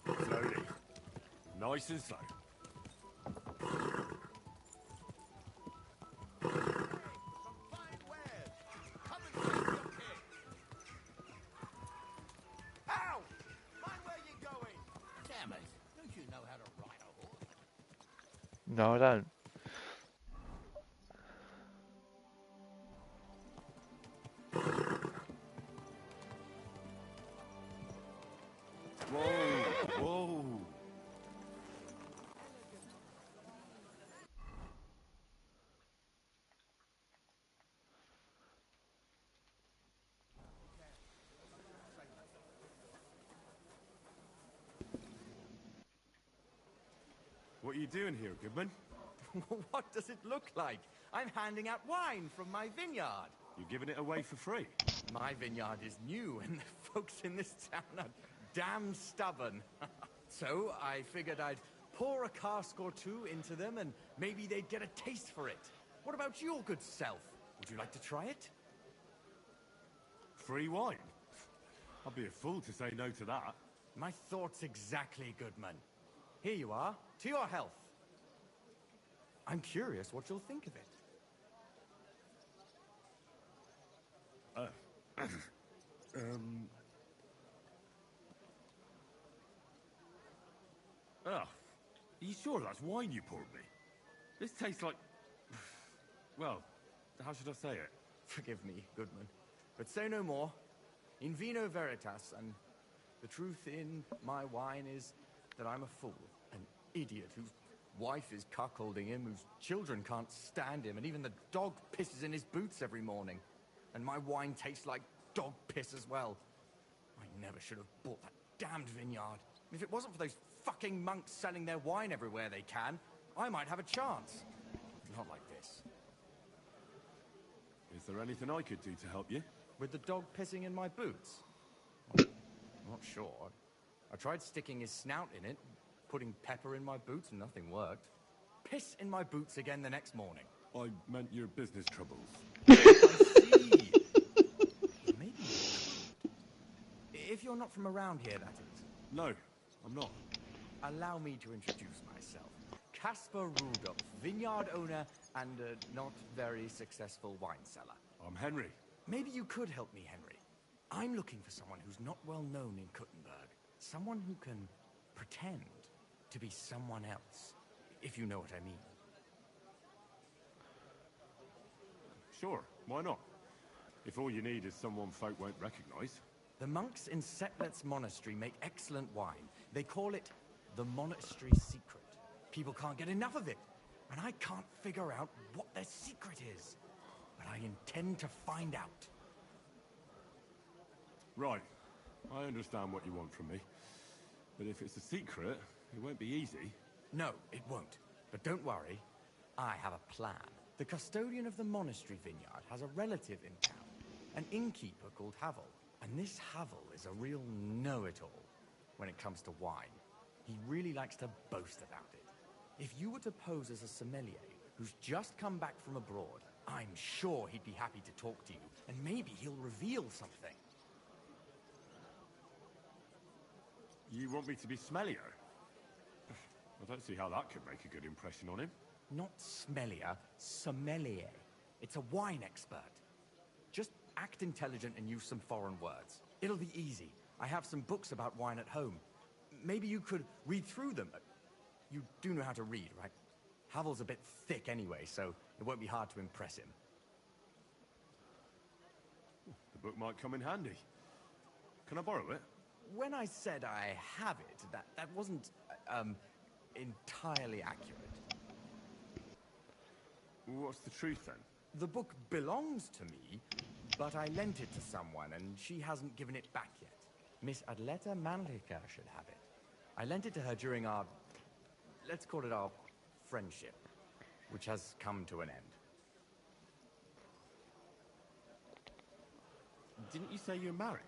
Slowly. Nice and slow. No, I don't. Whoa, whoa. What are you doing here, Goodman? What does it look like? I'm handing out wine from my vineyard. You're giving it away for free? My vineyard is new, and the folks in this town are damn stubborn. So I figured I'd pour a cask or two into them, and maybe they'd get a taste for it. What about your good self? Would you like to try it? Free wine? I'd be a fool to say no to that. My thoughts exactly, Goodman. Here you are. To your health. I'm curious what you'll think of it. Oh, are you sure that's wine you poured me? This tastes like... Well, how should I say it? Forgive me, Goodman, but say no more. In vino veritas, and the truth in my wine is that I'm a fool, an idiot whose wife is cuckolding him, whose children can't stand him, and even the dog pisses in his boots every morning. And my wine tastes like dog piss as well. I never should have bought that damned vineyard. If it wasn't for those fucking monks selling their wine everywhere they can, I might have a chance. Not like this. Is there anything I could do to help you? With the dog pissing in my boots? I'm not sure. I tried sticking his snout in it, putting pepper in my boots, and nothing worked. Piss in my boots again the next morning. I meant your business troubles. I see. Maybe you could. If you're not from around here, that is. No, I'm not. Allow me to introduce myself. Caspar Rudolph, vineyard owner and a not very successful wine seller. I'm Henry. Maybe you could help me, Henry. I'm looking for someone who's not well known in Kuttenberg. Someone who can pretend to be someone else, if you know what I mean. Sure, why not? If all you need is someone folk won't recognize. The monks in Setlet's monastery make excellent wine. They call it the monastery secret. People can't get enough of it, and I can't figure out what their secret is. But I intend to find out. Right. I understand what you want from me. But if it's a secret, it won't be easy. No, it won't. But don't worry, I have a plan. The custodian of the monastery vineyard has a relative in town, an innkeeper called Havel. And this Havel is a real know-it-all when it comes to wine. He really likes to boast about it. If you were to pose as a sommelier who's just come back from abroad, I'm sure he'd be happy to talk to you, and maybe he'll reveal something. You want me to be smellier? I don't see how that could make a good impression on him. Not smellier, sommelier. It's a wine expert. Just act intelligent and use some foreign words. It'll be easy. I have some books about wine at home. Maybe you could read through them. You do know how to read, right? Havel's a bit thick anyway, so it won't be hard to impress him. The book might come in handy. Can I borrow it? When I said I have it, that wasn't, entirely accurate. What's the truth, then? The book belongs to me, but I lent it to someone, and she hasn't given it back yet. Miss Adleta Manlica should have it. I lent it to her during our, let's call it our friendship, which has come to an end. Didn't you say you're married?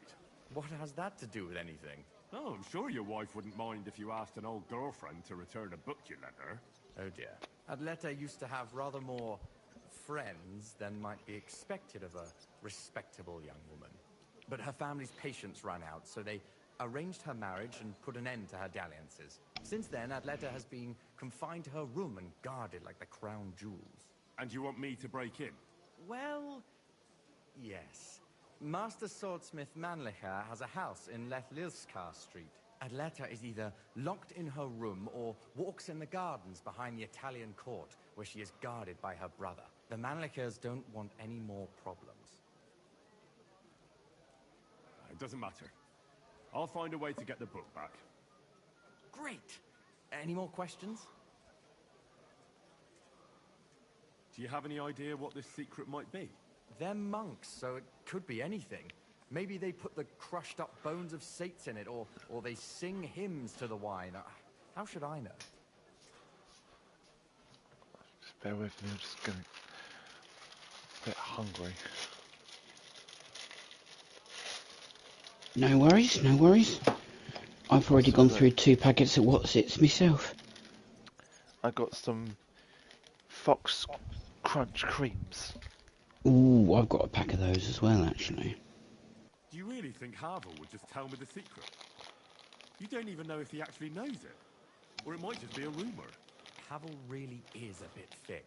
What has that to do with anything? Oh, I'm sure your wife wouldn't mind if you asked an old girlfriend to return a book you lent her. Oh dear. Adleta used to have rather more friends than might be expected of a respectable young woman. But her family's patience ran out, so they arranged her marriage and put an end to her dalliances. Since then, Adleta has been confined to her room and guarded like the crown jewels. And you want me to break in? Well, yes. Master Swordsmith Manlicher has a house in Lethlilskar Street. Adleta is either locked in her room or walks in the gardens behind the Italian court, where she is guarded by her brother. The Manlichers don't want any more problems. It doesn't matter. I'll find a way to get the book back. Great! Any more questions? Do you have any idea what this secret might be? They're monks, so it could be anything. Maybe they put the crushed up bones of saints in it, or they sing hymns to the wine. How should I know? Just bear with me, I'm just getting a bit hungry. No worries, no worries. I've already gone through 2 packets of What's-Its myself. I got some Fox Crunch creams. Ooh, I've got a pack of those as well, actually. Do you really think Havel would just tell me the secret? You don't even know if he actually knows it. Or it might just be a rumor. Havel really is a bit thick.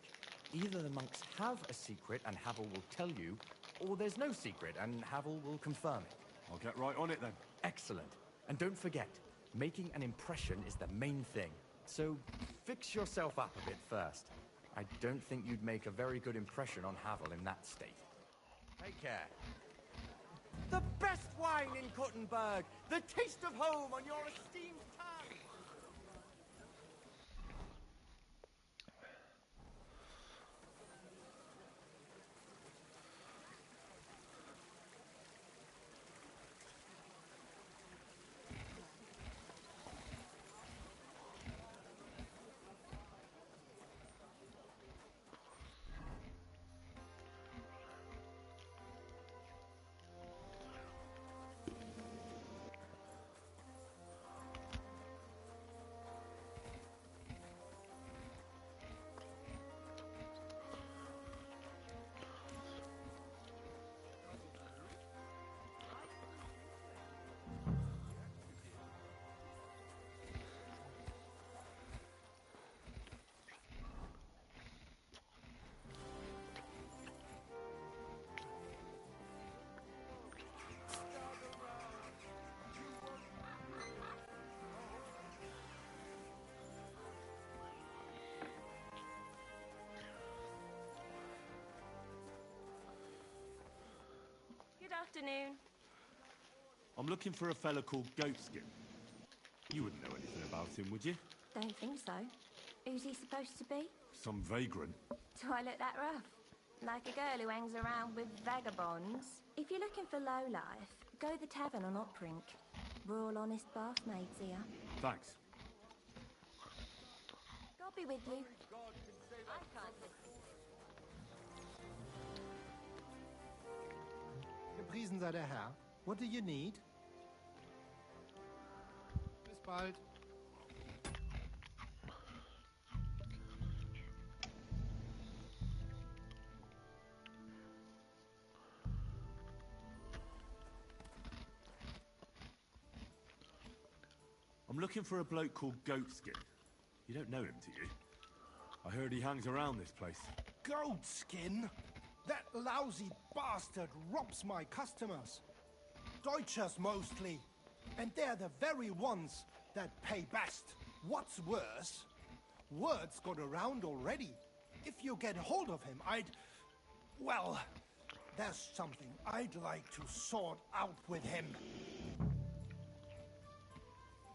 Either the monks have a secret and Havel will tell you, or there's no secret and Havel will confirm it. I'll get right on it then. Excellent. And don't forget, making an impression is the main thing. So fix yourself up a bit first. I don't think you'd make a very good impression on Havel in that state. Take care. The best wine in Kuttenberg! The taste of home on your esteemed tongue! Afternoon. I'm looking for a fella called Goatskin. You wouldn't know anything about him, would you? Don't think so. Who's he supposed to be? Some vagrant. Do I look that rough? Like a girl who hangs around with vagabonds? If you're looking for low life, go the tavern on Oprink. We're all honest bath maids here. Thanks. God be with you. I can't listen. Gepriesen sei der Herr. What do you need? Bis bald. I'm looking for a bloke called Goatskin. You don't know him, do you? I heard he hangs around this place. Goatskin? That lousy bastard robs my customers. Deutschers mostly. And they're the very ones that pay best. What's worse, word's got around already. If you get hold of him, well, there's something I'd like to sort out with him.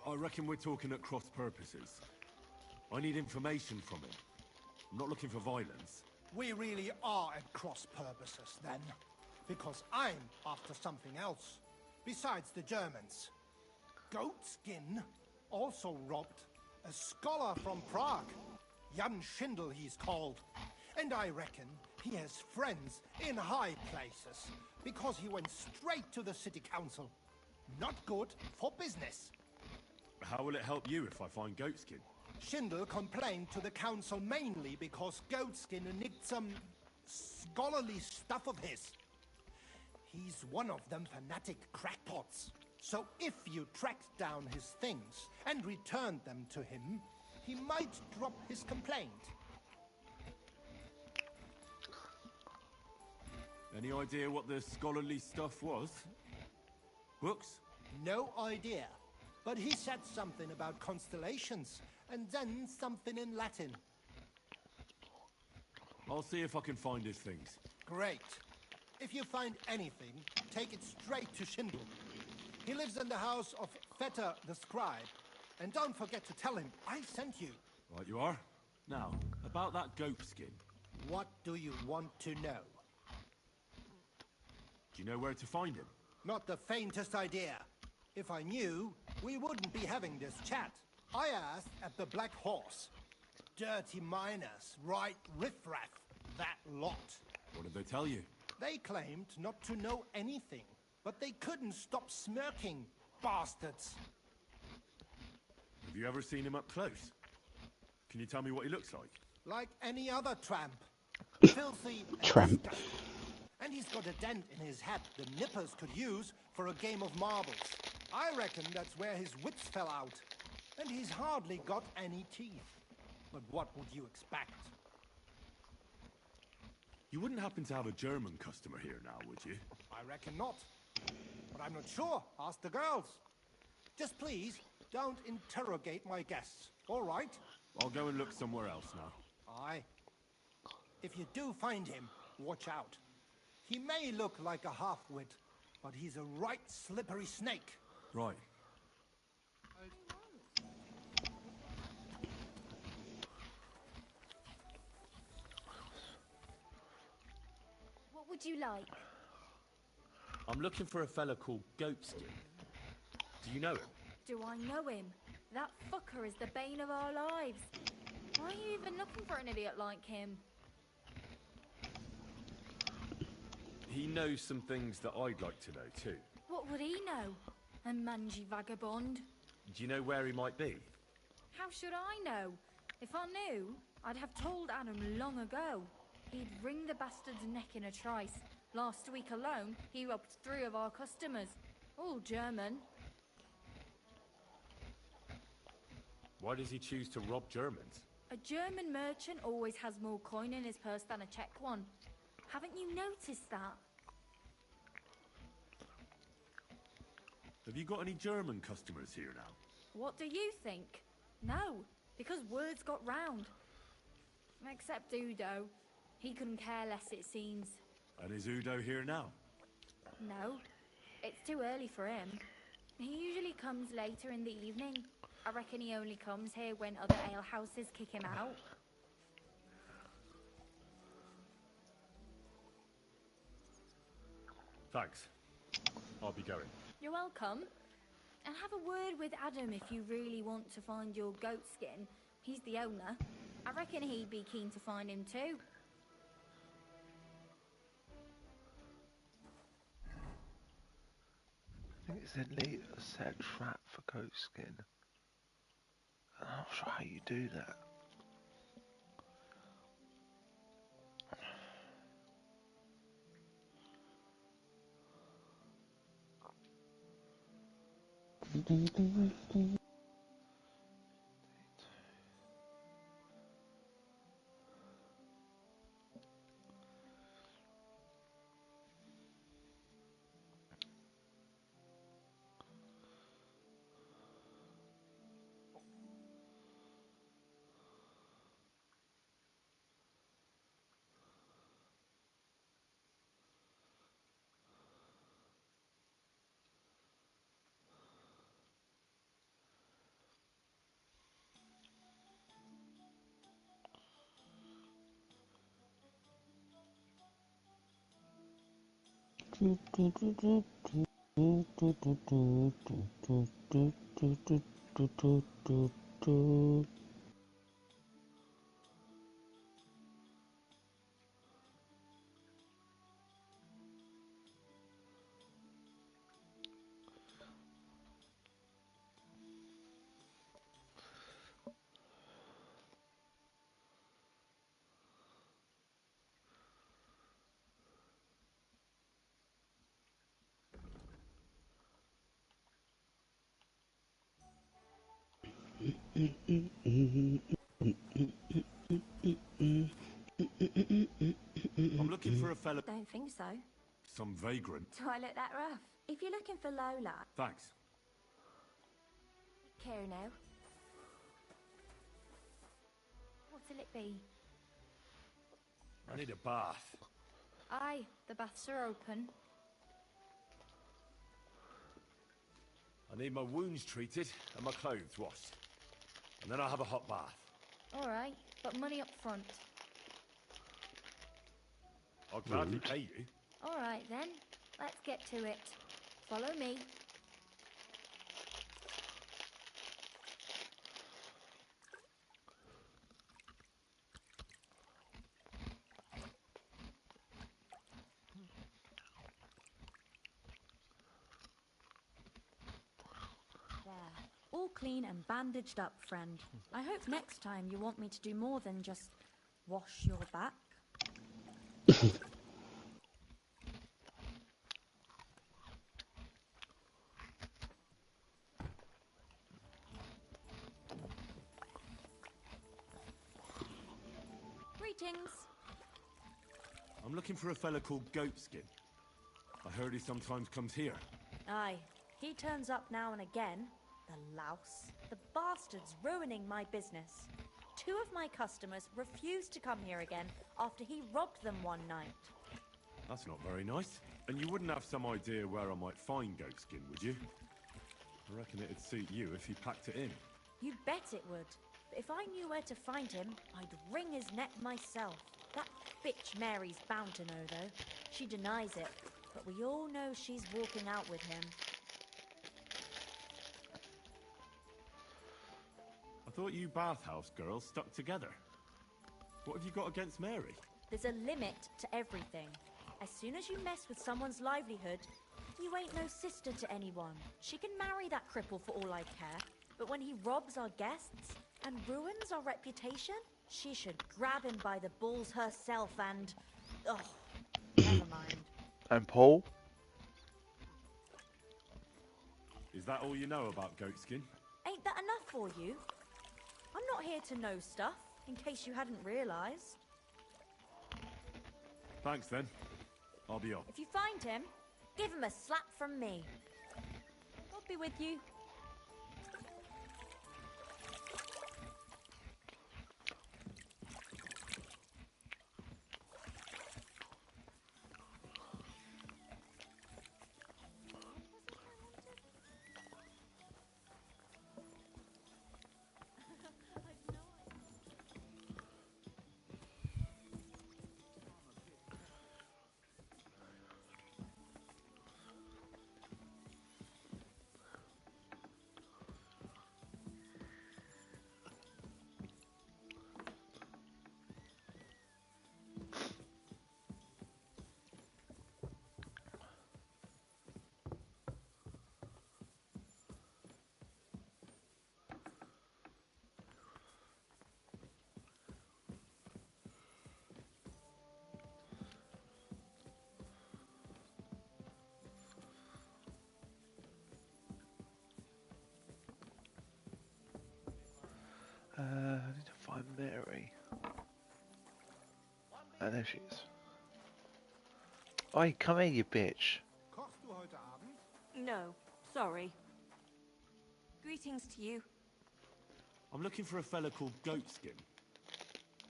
I reckon we're talking at cross purposes. I need information from him. I'm not looking for violence. We really are at cross purposes then. Because I'm after something else. Besides the Germans. Goatskin also robbed a scholar from Prague. Jan Schindel he's called. And I reckon he has friends in high places. Because he went straight to the city council. Not good for business. How will it help you if I find Goatskin? Schindel complained to the council mainly because Goatskin nicked some scholarly stuff of his. He's one of them fanatic crackpots. So if you tracked down his things and returned them to him, he might drop his complaint. Any idea what the scholarly stuff was? Books? No idea. But he said something about constellations, and then something in Latin. I'll see if I can find his things. Great. If you find anything, take it straight to Schindel. He lives in the house of Vetter the scribe. And don't forget to tell him I sent you. Right you are. Now, about that Goatskin. What do you want to know? Do you know where to find him? Not the faintest idea. If I knew, we wouldn't be having this chat. I asked at the Black Horse. Dirty miners, right riffraff, that lot. What did they tell you? They claimed not to know anything, but they couldn't stop smirking, bastards. Have you ever seen him up close? Can you tell me what he looks like? Like any other tramp. Filthy and Tramp. disgusting. And he's got a dent in his hat the nippers could use for a game of marbles. I reckon that's where his wits fell out. And he's hardly got any teeth. But what would you expect? You wouldn't happen to have a German customer here now, would you? I reckon not. But I'm not sure. Ask the girls. Just please, don't interrogate my guests. All right? I'll go and look somewhere else now. Aye. If you do find him, watch out. He may look like a half-wit, but he's a right slippery snake. Right. What would you like? I'm looking for a fella called Goatskin. Do you know him? Do I know him? That fucker is the bane of our lives. Why are you even looking for an idiot like him? He knows some things that I'd like to know too. What would he know? A mangy vagabond? Do you know where he might be? How should I know? If I knew, I'd have told Adam long ago. He'd wring the bastard's neck in a trice. Last week alone, he robbed 3 of our customers. All German. Why does he choose to rob Germans? A German merchant always has more coin in his purse than a Czech one. Haven't you noticed that? Have you got any German customers here now? What do you think? No, because words got round. Except Udo. He couldn't care less, it seems. And is Udo here now? No, it's too early for him. He usually comes later in the evening. I reckon he only comes here when other alehouses kick him out. Thanks. I'll be going. You're welcome. And have a word with Adam if you really want to find your goat skin. He's the owner. I reckon he'd be keen to find him too. I think it said lead a set trap for goat skin. I'm not sure how you do that. I'm looking for a fella... Don't think so. Some vagrant. Do I look that rough? If you're looking for Lola... Thanks. Care now. What'll it be? I need a bath. Aye, the baths are open. I need my wounds treated and my clothes washed. And then I'll have a hot bath. All right, but money up front. I'll gladly pay you. All right then, let's get to it. Follow me. There. All clean and bandaged up, friend. I hope next time you want me to do more than just wash your back. Greetings. I'm looking for a fella called Goatskin. I heard he sometimes comes here. Aye, he turns up now and again. The louse. The bastard's ruining my business. 2 of my customers refused to come here again after he robbed them one night. That's not very nice. And you wouldn't have some idea where I might find Goatskin, would you? I reckon it'd suit you if you packed it in. You bet it would. But if I knew where to find him, I'd wring his neck myself. That bitch Mary's bound to know, though. She denies it, but we all know she's walking out with him. I thought you bathhouse girls stuck together. What have you got against Mary? There's a limit to everything. As soon as you mess with someone's livelihood, you ain't no sister to anyone. She can marry that cripple for all I care, but when he robs our guests and ruins our reputation, she should grab him by the balls herself and... oh, never mind. And Paul? Is that all you know about Goatskin? Ain't that enough for you? I'm not here to know stuff, in case you hadn't realised. Thanks then. I'll be off. If you find him, give him a slap from me. I'll be with you. Mary. Oh, there she is. Oi, come here, you bitch. Kochst du heute Abend? No, sorry. Greetings to you. I'm looking for a fella called Goatskin.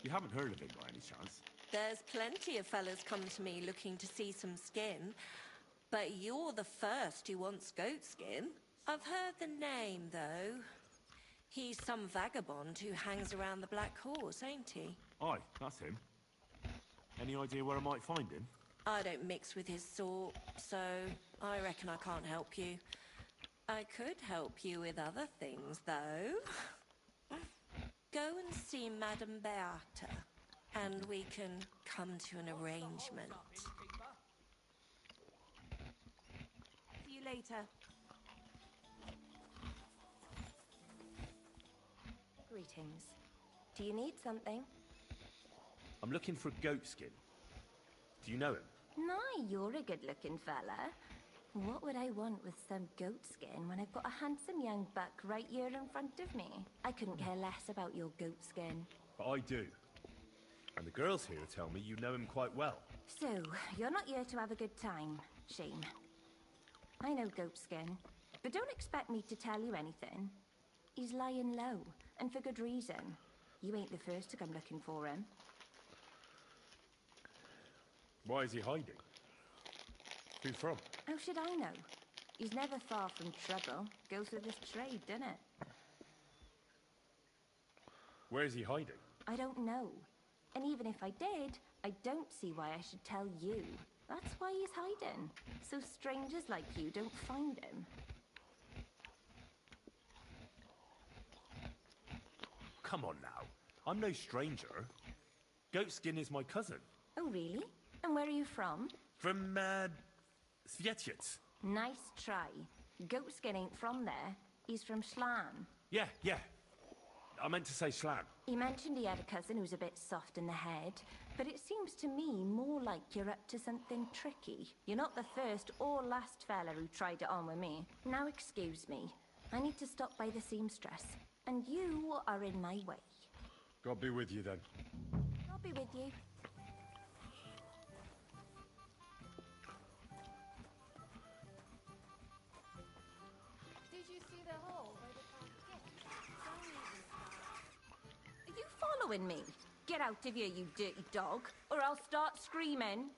You haven't heard of him by any chance? There's plenty of fellas come to me looking to see some skin, but you're the first who wants goat skin. I've heard the name, though. He's some vagabond who hangs around the Black Horse, ain't he? Aye, that's him. Any idea where I might find him? I don't mix with his sort, so I reckon I can't help you. I could help you with other things, though. Go and see Madame Beata, and we can come to an arrangement. See you later. Greetings. Do you need something? I'm looking for Goatskin. Do you know him? No, you're a good-looking fella. What would I want with some goat skin when I've got a handsome young buck right here in front of me? I couldn't care less about your goat skin. But I do. And the girls here tell me you know him quite well. So, you're not here to have a good time. Shame. I know goat skin, but don't expect me to tell you anything. He's lying low, and for good reason. You ain't the first to come looking for him. Why is he hiding? Who from? How should I know? He's never far from trouble. Goes with his trade, doesn't it? Where is he hiding? I don't know. And even if I did, I don't see why I should tell you. That's why he's hiding. So strangers like you don't find him. Come on now. I'm no stranger. Goatskin is my cousin. Oh, really? And where are you from? From, Svietiec. Nice try. Goatskin ain't from there. He's from Schlan. Yeah. I meant to say Schlan. He mentioned he had a cousin who's a bit soft in the head, but it seems to me more like you're up to something tricky. You're not the first or last fella who tried it on with me. Now excuse me. I need to stop by the seamstress, and you are in my way. God be with you then. I'll be with you. Did you see the hole where the Are you following me? Get out of here, you dirty dog, or I'll start screaming.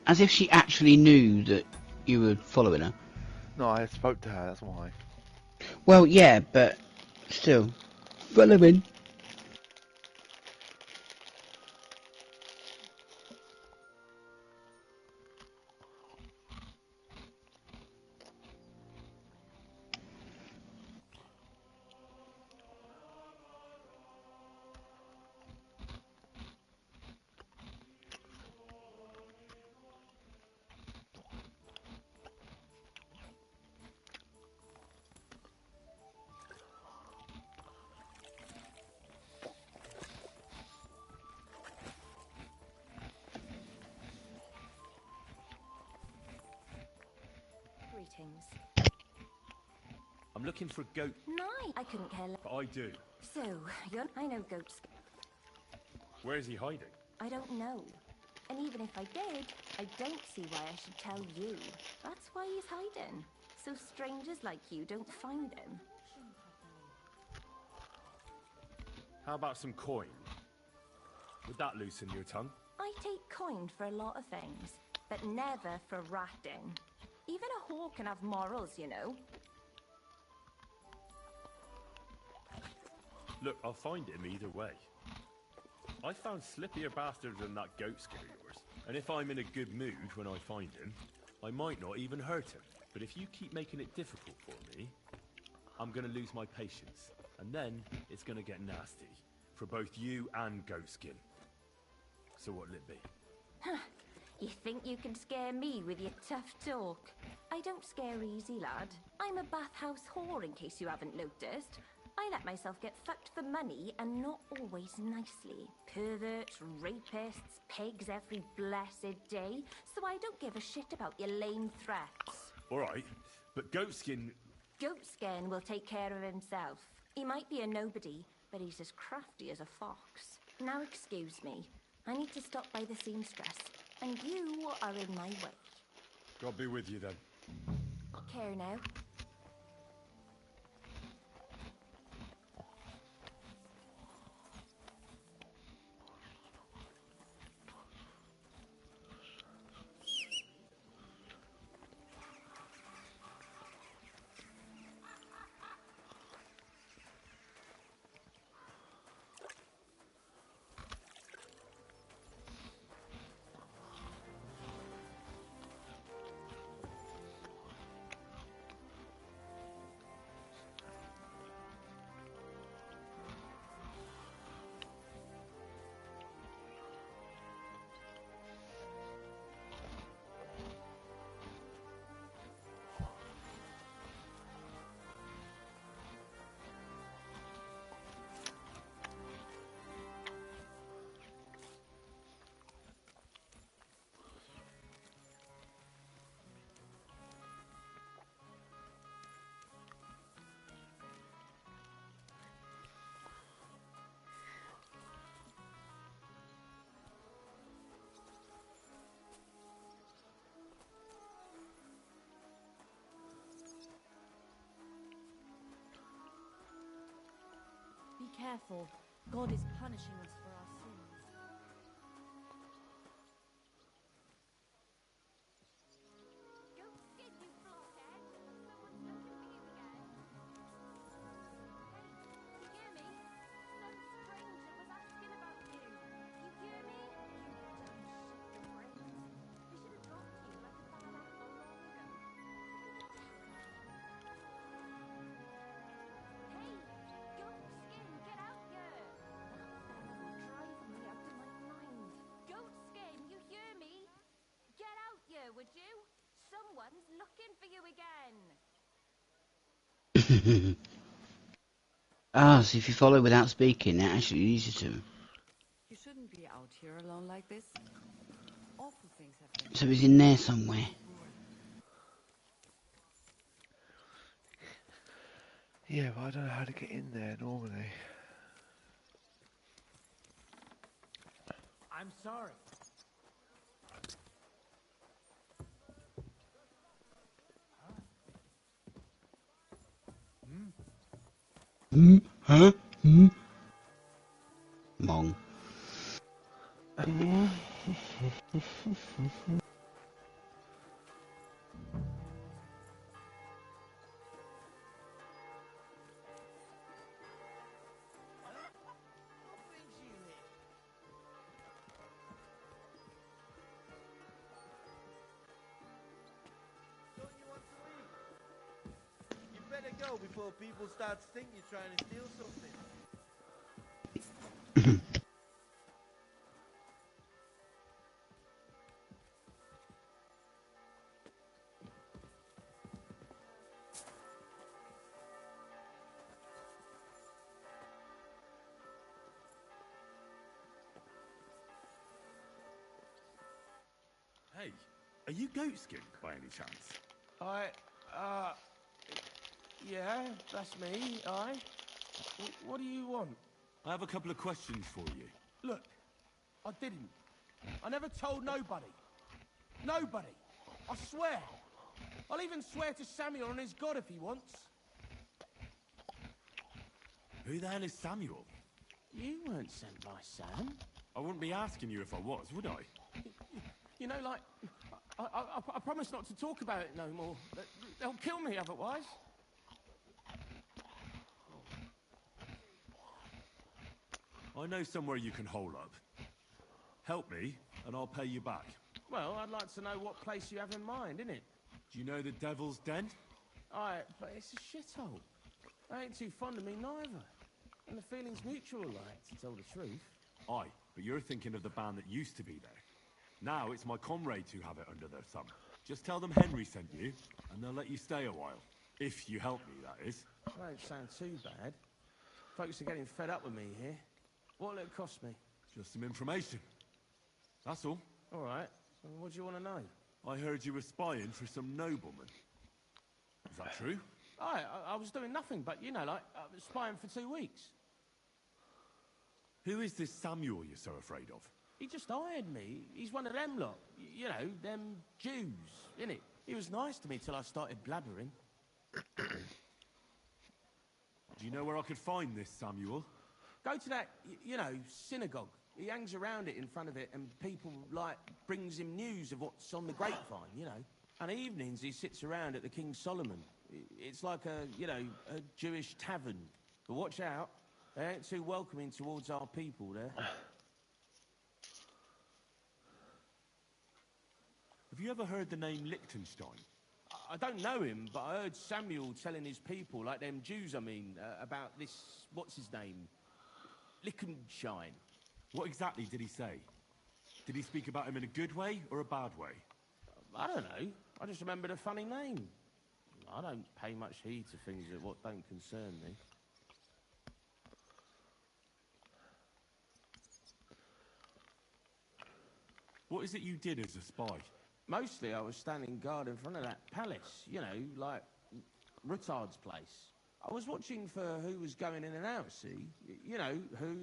As if she actually knew that you were following her. No, I spoke to her, that's why. Well, yeah, but still. Following. Greetings. I'm looking for a goat. No, I couldn't care less. But I do. So, I know goats. Where is he hiding? I don't know. And even if I did, I don't see why I should tell you. That's why he's hiding. So strangers like you don't find him. How about some coin? Would that loosen your tongue? I take coin for a lot of things, but never for ratting. Even a whore can have morals, you know. Look, I'll find him either way. I found slippier bastards than that goatskin of yours. And if I'm in a good mood when I find him, I might not even hurt him. But if you keep making it difficult for me, I'm gonna lose my patience. And then it's gonna get nasty. For both you and Goatskin. So what'll it be? You think you can scare me with your tough talk? I don't scare easy, lad. I'm a bathhouse whore, in case you haven't noticed. I let myself get fucked for money, and not always nicely. Perverts, rapists, pigs every blessed day. So I don't give a shit about your lame threats. Alright, but Goatskin Goatskin will take care of himself. He might be a nobody, but he's as crafty as a fox. Now excuse me. I need to stop by the seamstress, and you are in my way. God be with you then. Care now. Be careful. God is punishing us for our sins. Goatskin, you blockhead! Someone's looking for you again. Hey, you hear me? Some stranger was asking about you. You hear me? You dumb shit with brains. They should have dropped you like a bad apple long ago. Hey, Goatskin, get out here! That fella driving me out of my mind. Goatskin, you hear me? Get out here, would you? Someone's looking for you again. Ah, so if you follow without speaking, it actually leads you to him. You shouldn't be out here alone like this. Awful things have been. So he's in there somewhere. Yeah, but I don't know how to get in there normally. I'm sorry. Huh? Mong. You better go before people start to think you're trying to steal something. Hey, are you Goatskin by any chance? Yeah, that's me, What do you want? I have a couple of questions for you. Look, I didn't. I never told nobody. Nobody. I swear. I'll even swear to Samuel and his God if he wants. Who the hell is Samuel? You weren't sent by Sam. I wouldn't be asking you if I was, would I? You know, like, I promise not to talk about it no more. They'll kill me otherwise. I know somewhere you can hole up. Help me, and I'll pay you back. Well, I'd like to know what place you have in mind, innit? Do you know the Devil's Den? Aye, but it's a shithole. They ain't too fond of me neither. And the feeling's mutual, like, to tell the truth. Aye, but you're thinking of the band that used to be there. Now it's my comrades who have it under their thumb. Just tell them Henry sent you, and they'll let you stay a while. If you help me, that is. Don't sound too bad. Folks are getting fed up with me here. What'll it cost me? Just some information. That's all. All right. What do you want to know? I heard you were spying for some nobleman. Is that true? I was doing nothing but, you know, like, spying for 2 weeks. Who is this Samuel you're so afraid of? He just hired me. He's one of them lot. You know, them Jews, innit? He was nice to me till I started blabbering. Do you know where I could find this Samuel? Go to that, you know, synagogue. He hangs around it in front of it, and people, like, brings him news of what's on the grapevine, you know. And evenings he sits around at the King Solomon. It's like a, you know, a Jewish tavern. But watch out, they ain't too welcoming towards our people there. Have you ever heard the name Liechtenstein? I don't know him, but I heard Samuel telling his people, like them Jews, I mean, about this, what's his name? Liechtenstein. What exactly did he say? Did he speak about him in a good way or a bad way? I don't know. I just remembered a funny name. I don't pay much heed to things that what don't concern me. What is it you did as a spy? Mostly I was standing guard in front of that palace, you know, like Rutard's place. I was watching for who was going in and out, see? You know, who,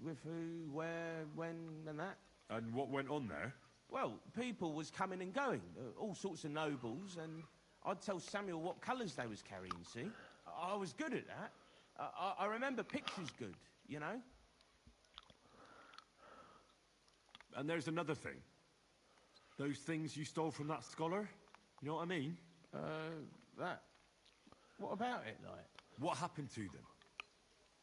with who, where, when, and that. And what went on there? Well, people was coming and going, all sorts of nobles, and I'd tell Samuel what colours they was carrying, see? I was good at that. I remember pictures good, you know? And there's another thing. Those things you stole from that scholar? You know what I mean? That. What about it, like? What happened to them?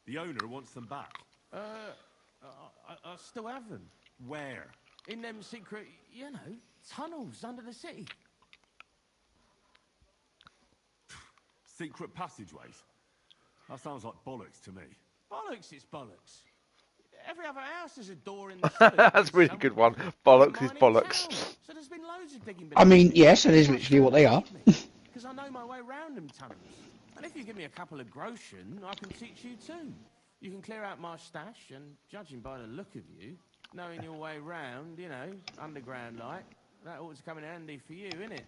The owner wants them back. I still have them. Where? In them secret, you know, tunnels under the city. Secret passageways? That sounds like bollocks to me. Bollocks, it's bollocks. Every other house has a door in the cellar. That's a really good one. Bollocks is bollocks. So there's been loads of digging. I mean, yes, that is literally what they are. Because I know my way round them tunnels. And if you give me a couple of groschen, I can teach you too. You can clear out my stash, and judging by the look of you, knowing your way round, you know, underground like, that ought to come in handy for you, innit?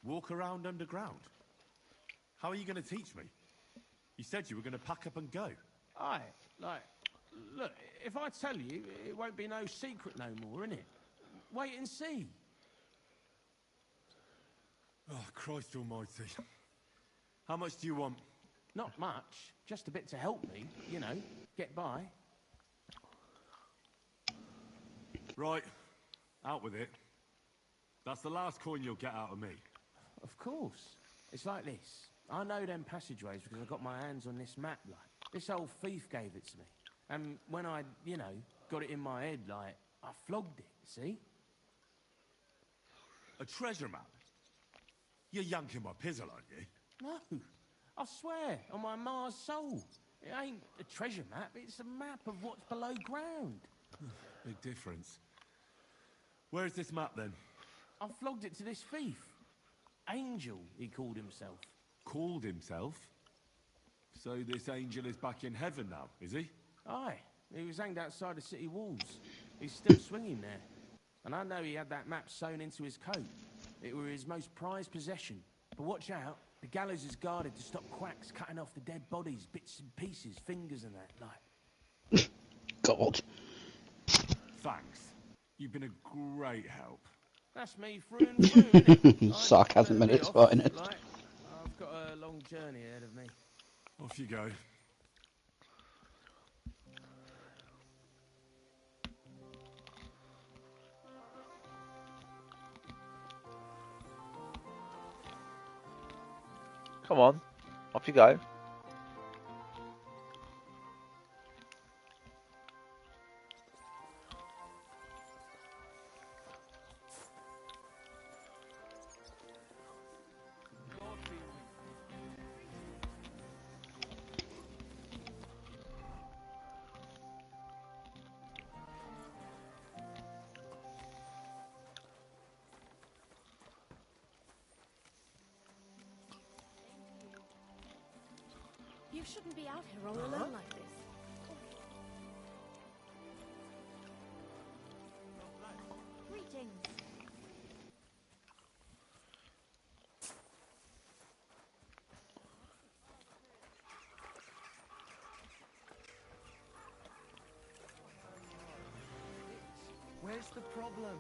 Walk around underground? How are you going to teach me? You said you were going to pack up and go. Aye, like, look, if I tell you, it won't be no secret no more, innit? Wait and see. Oh, Christ almighty. How much do you want? Not much, just a bit to help me, you know, get by. Right, out with it. That's the last coin you'll get out of me. Of course. It's like this. I know them passageways because I got my hands on this map, like. This old thief gave it to me. And when I, you know, got it in my head, like, I flogged it, see? A treasure map? You're yanking my pizzle, aren't you? No. I swear, on my Mars soul. It ain't a treasure map, it's a map of what's below ground. Big difference. Where's this map, then? I flogged it to this thief. Angel, he called himself. Called himself? So this angel is back in heaven now, is he? Aye. He was hanged outside the city walls. He's still swinging there. And I know he had that map sewn into his coat. It were his most prized possession. But watch out, the gallows is guarded to stop quacks cutting off the dead bodies, bits and pieces, fingers and that, like. God. Thanks. You've been a great help. That's me through and through, innit? Sarcasm at its finest. Like, I've got a long journey ahead of me. Off you go. Come on, off you go. You shouldn't be out here all alone like this. Where's the problem?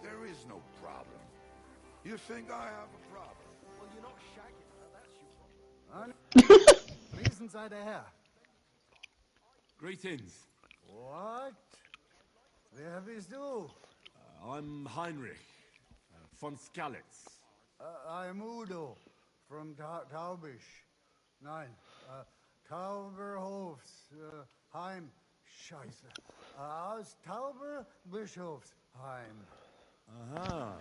There is no problem. You think I have a problem? Well, you're not shagging her, that's your problem. Reason sei der Herr. Greetings. What? Wer bist du? I'm Heinrich von Skalitz. I'm Udo from Taubisch. Nein, Tauberhofs. Heim. Scheiße. Aus Tauberbischofsheim. Aha.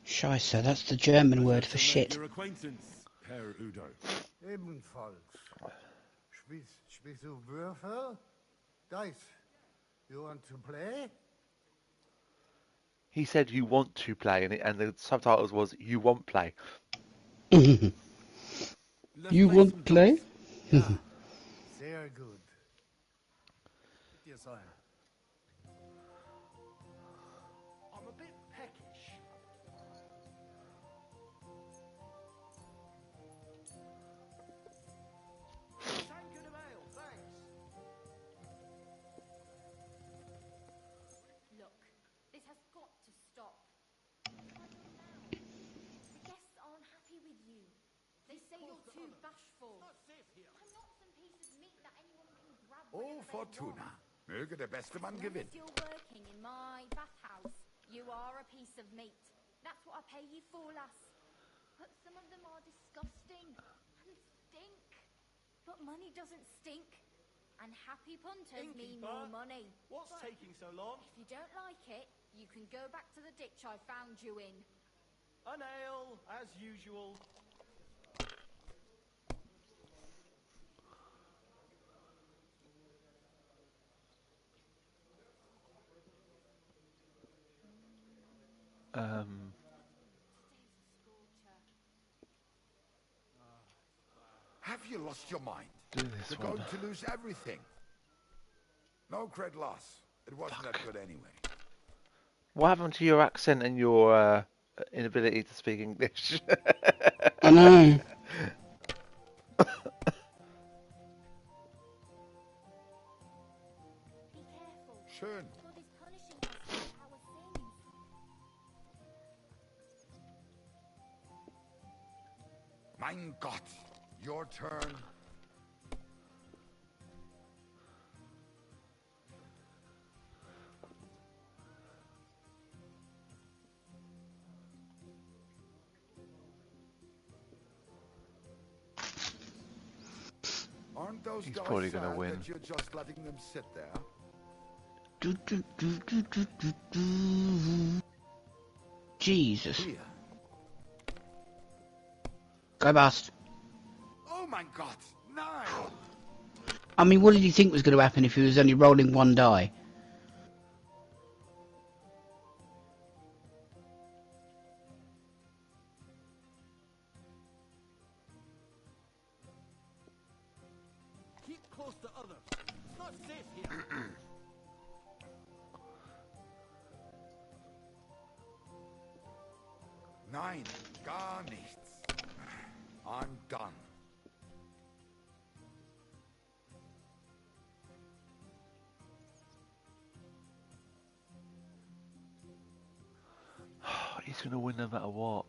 Scheisse, that's the German word for shit. Your acquaintance, Herr Udo. Ebenfalls. Spielst du Würfel? Dice. You want to play? He said you want to play, and the subtitles was you want play. You want play? Sehr gut. Dir sein. I'm a bit peckish. Tankard of ale, thanks. Look, this has got to stop. The guests aren't happy with you. They say you're too bashful. I'm not some piece of meat that anyone can grab Oh, whenever they Fortuna. want. Möge der beste Mann As long gewinnen. as you're working in my bathhouse, you are a piece of meat. That's what I pay you for, lass. But some of them are disgusting and stink. But money doesn't stink. And happy punters mean more money. What's But taking so long? if you don't like it, you can go back to the ditch I found you in. An ale, as usual. Have you lost your mind? Do this You're one. going to lose everything. No cred loss. It wasn't that good anyway. What happened to your accent and your inability to speak English? I know. Be careful. Schön. God is punishing us for our sins. Mein Gott. Your turn. Aren't those He's guys probably gonna sad win. that you're just letting them sit there? Jesus. Here. Go bust. Oh my God. Nine. I mean, what did you think was going to happen if he was only rolling one die? Keep close to others. It's not safe here. Nein, gar nichts. I'm done. He's gonna win no matter what.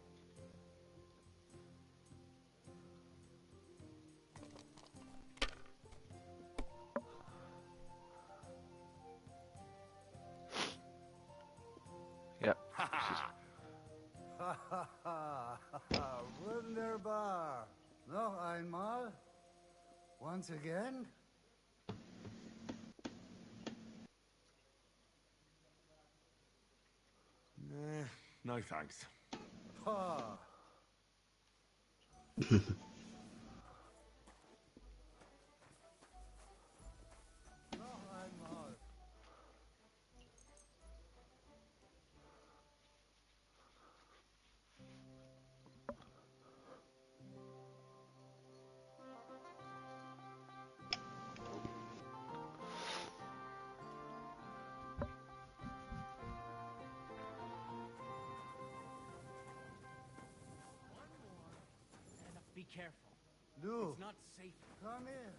Yep. Wunderbar. Noch einmal. Once again. No thanks. Ha. Noch einmal. Be careful. Du, It's not safe. come here.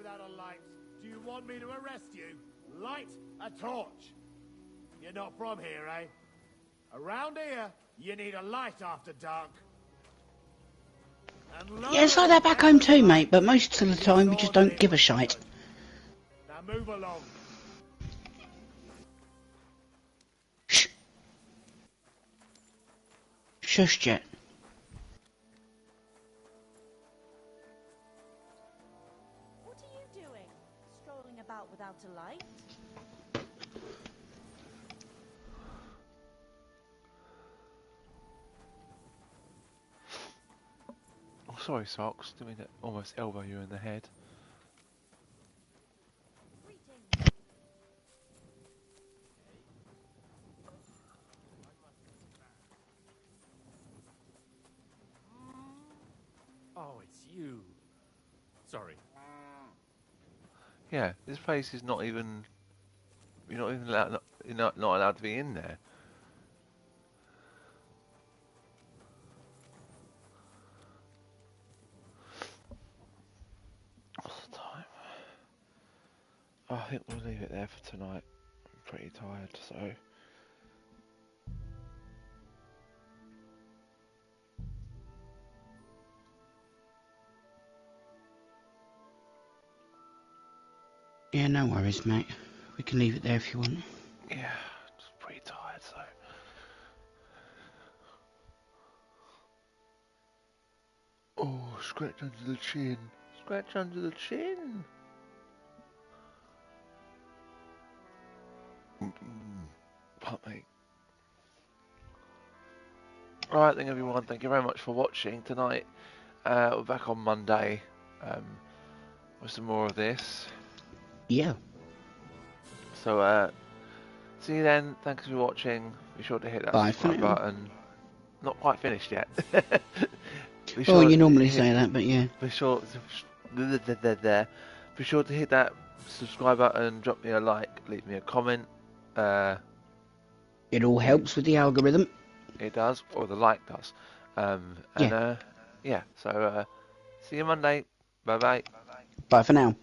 without a light. Do you want me to arrest you? Light a torch. You're not from here, eh? Around here, you need a light after dark. Yeah, it's like that back home too, mate, but most of the time we just don't give a shite. Now move along. Shush, Jet. What are you doing? Strolling about without a light? Oh, sorry, Socks. Didn't mean to almost elbow you in the head. Oh, it's you. Sorry. Yeah, this place is not even. You're not even allowed. You're not allowed to be in there. What's the time? Oh, I think we'll leave it there for tonight. I'm pretty tired, so. Yeah, no worries, mate. We can leave it there if you want. Yeah, just pretty tired, so. Oh, scratch under the chin. Scratch under the chin. Pump, mate. Alright then, everyone. Thank you very much for watching tonight. We're back on Monday with some more of this. Yeah. So, see you then. Thanks for watching. Be sure to hit that subscribe button. Not quite finished yet. Well, you normally say that, but yeah. Be sure to hit that subscribe button, drop me a like, leave me a comment. It all helps with the algorithm. It does, or the like does. Yeah, so see you Monday. Bye bye. Bye for now.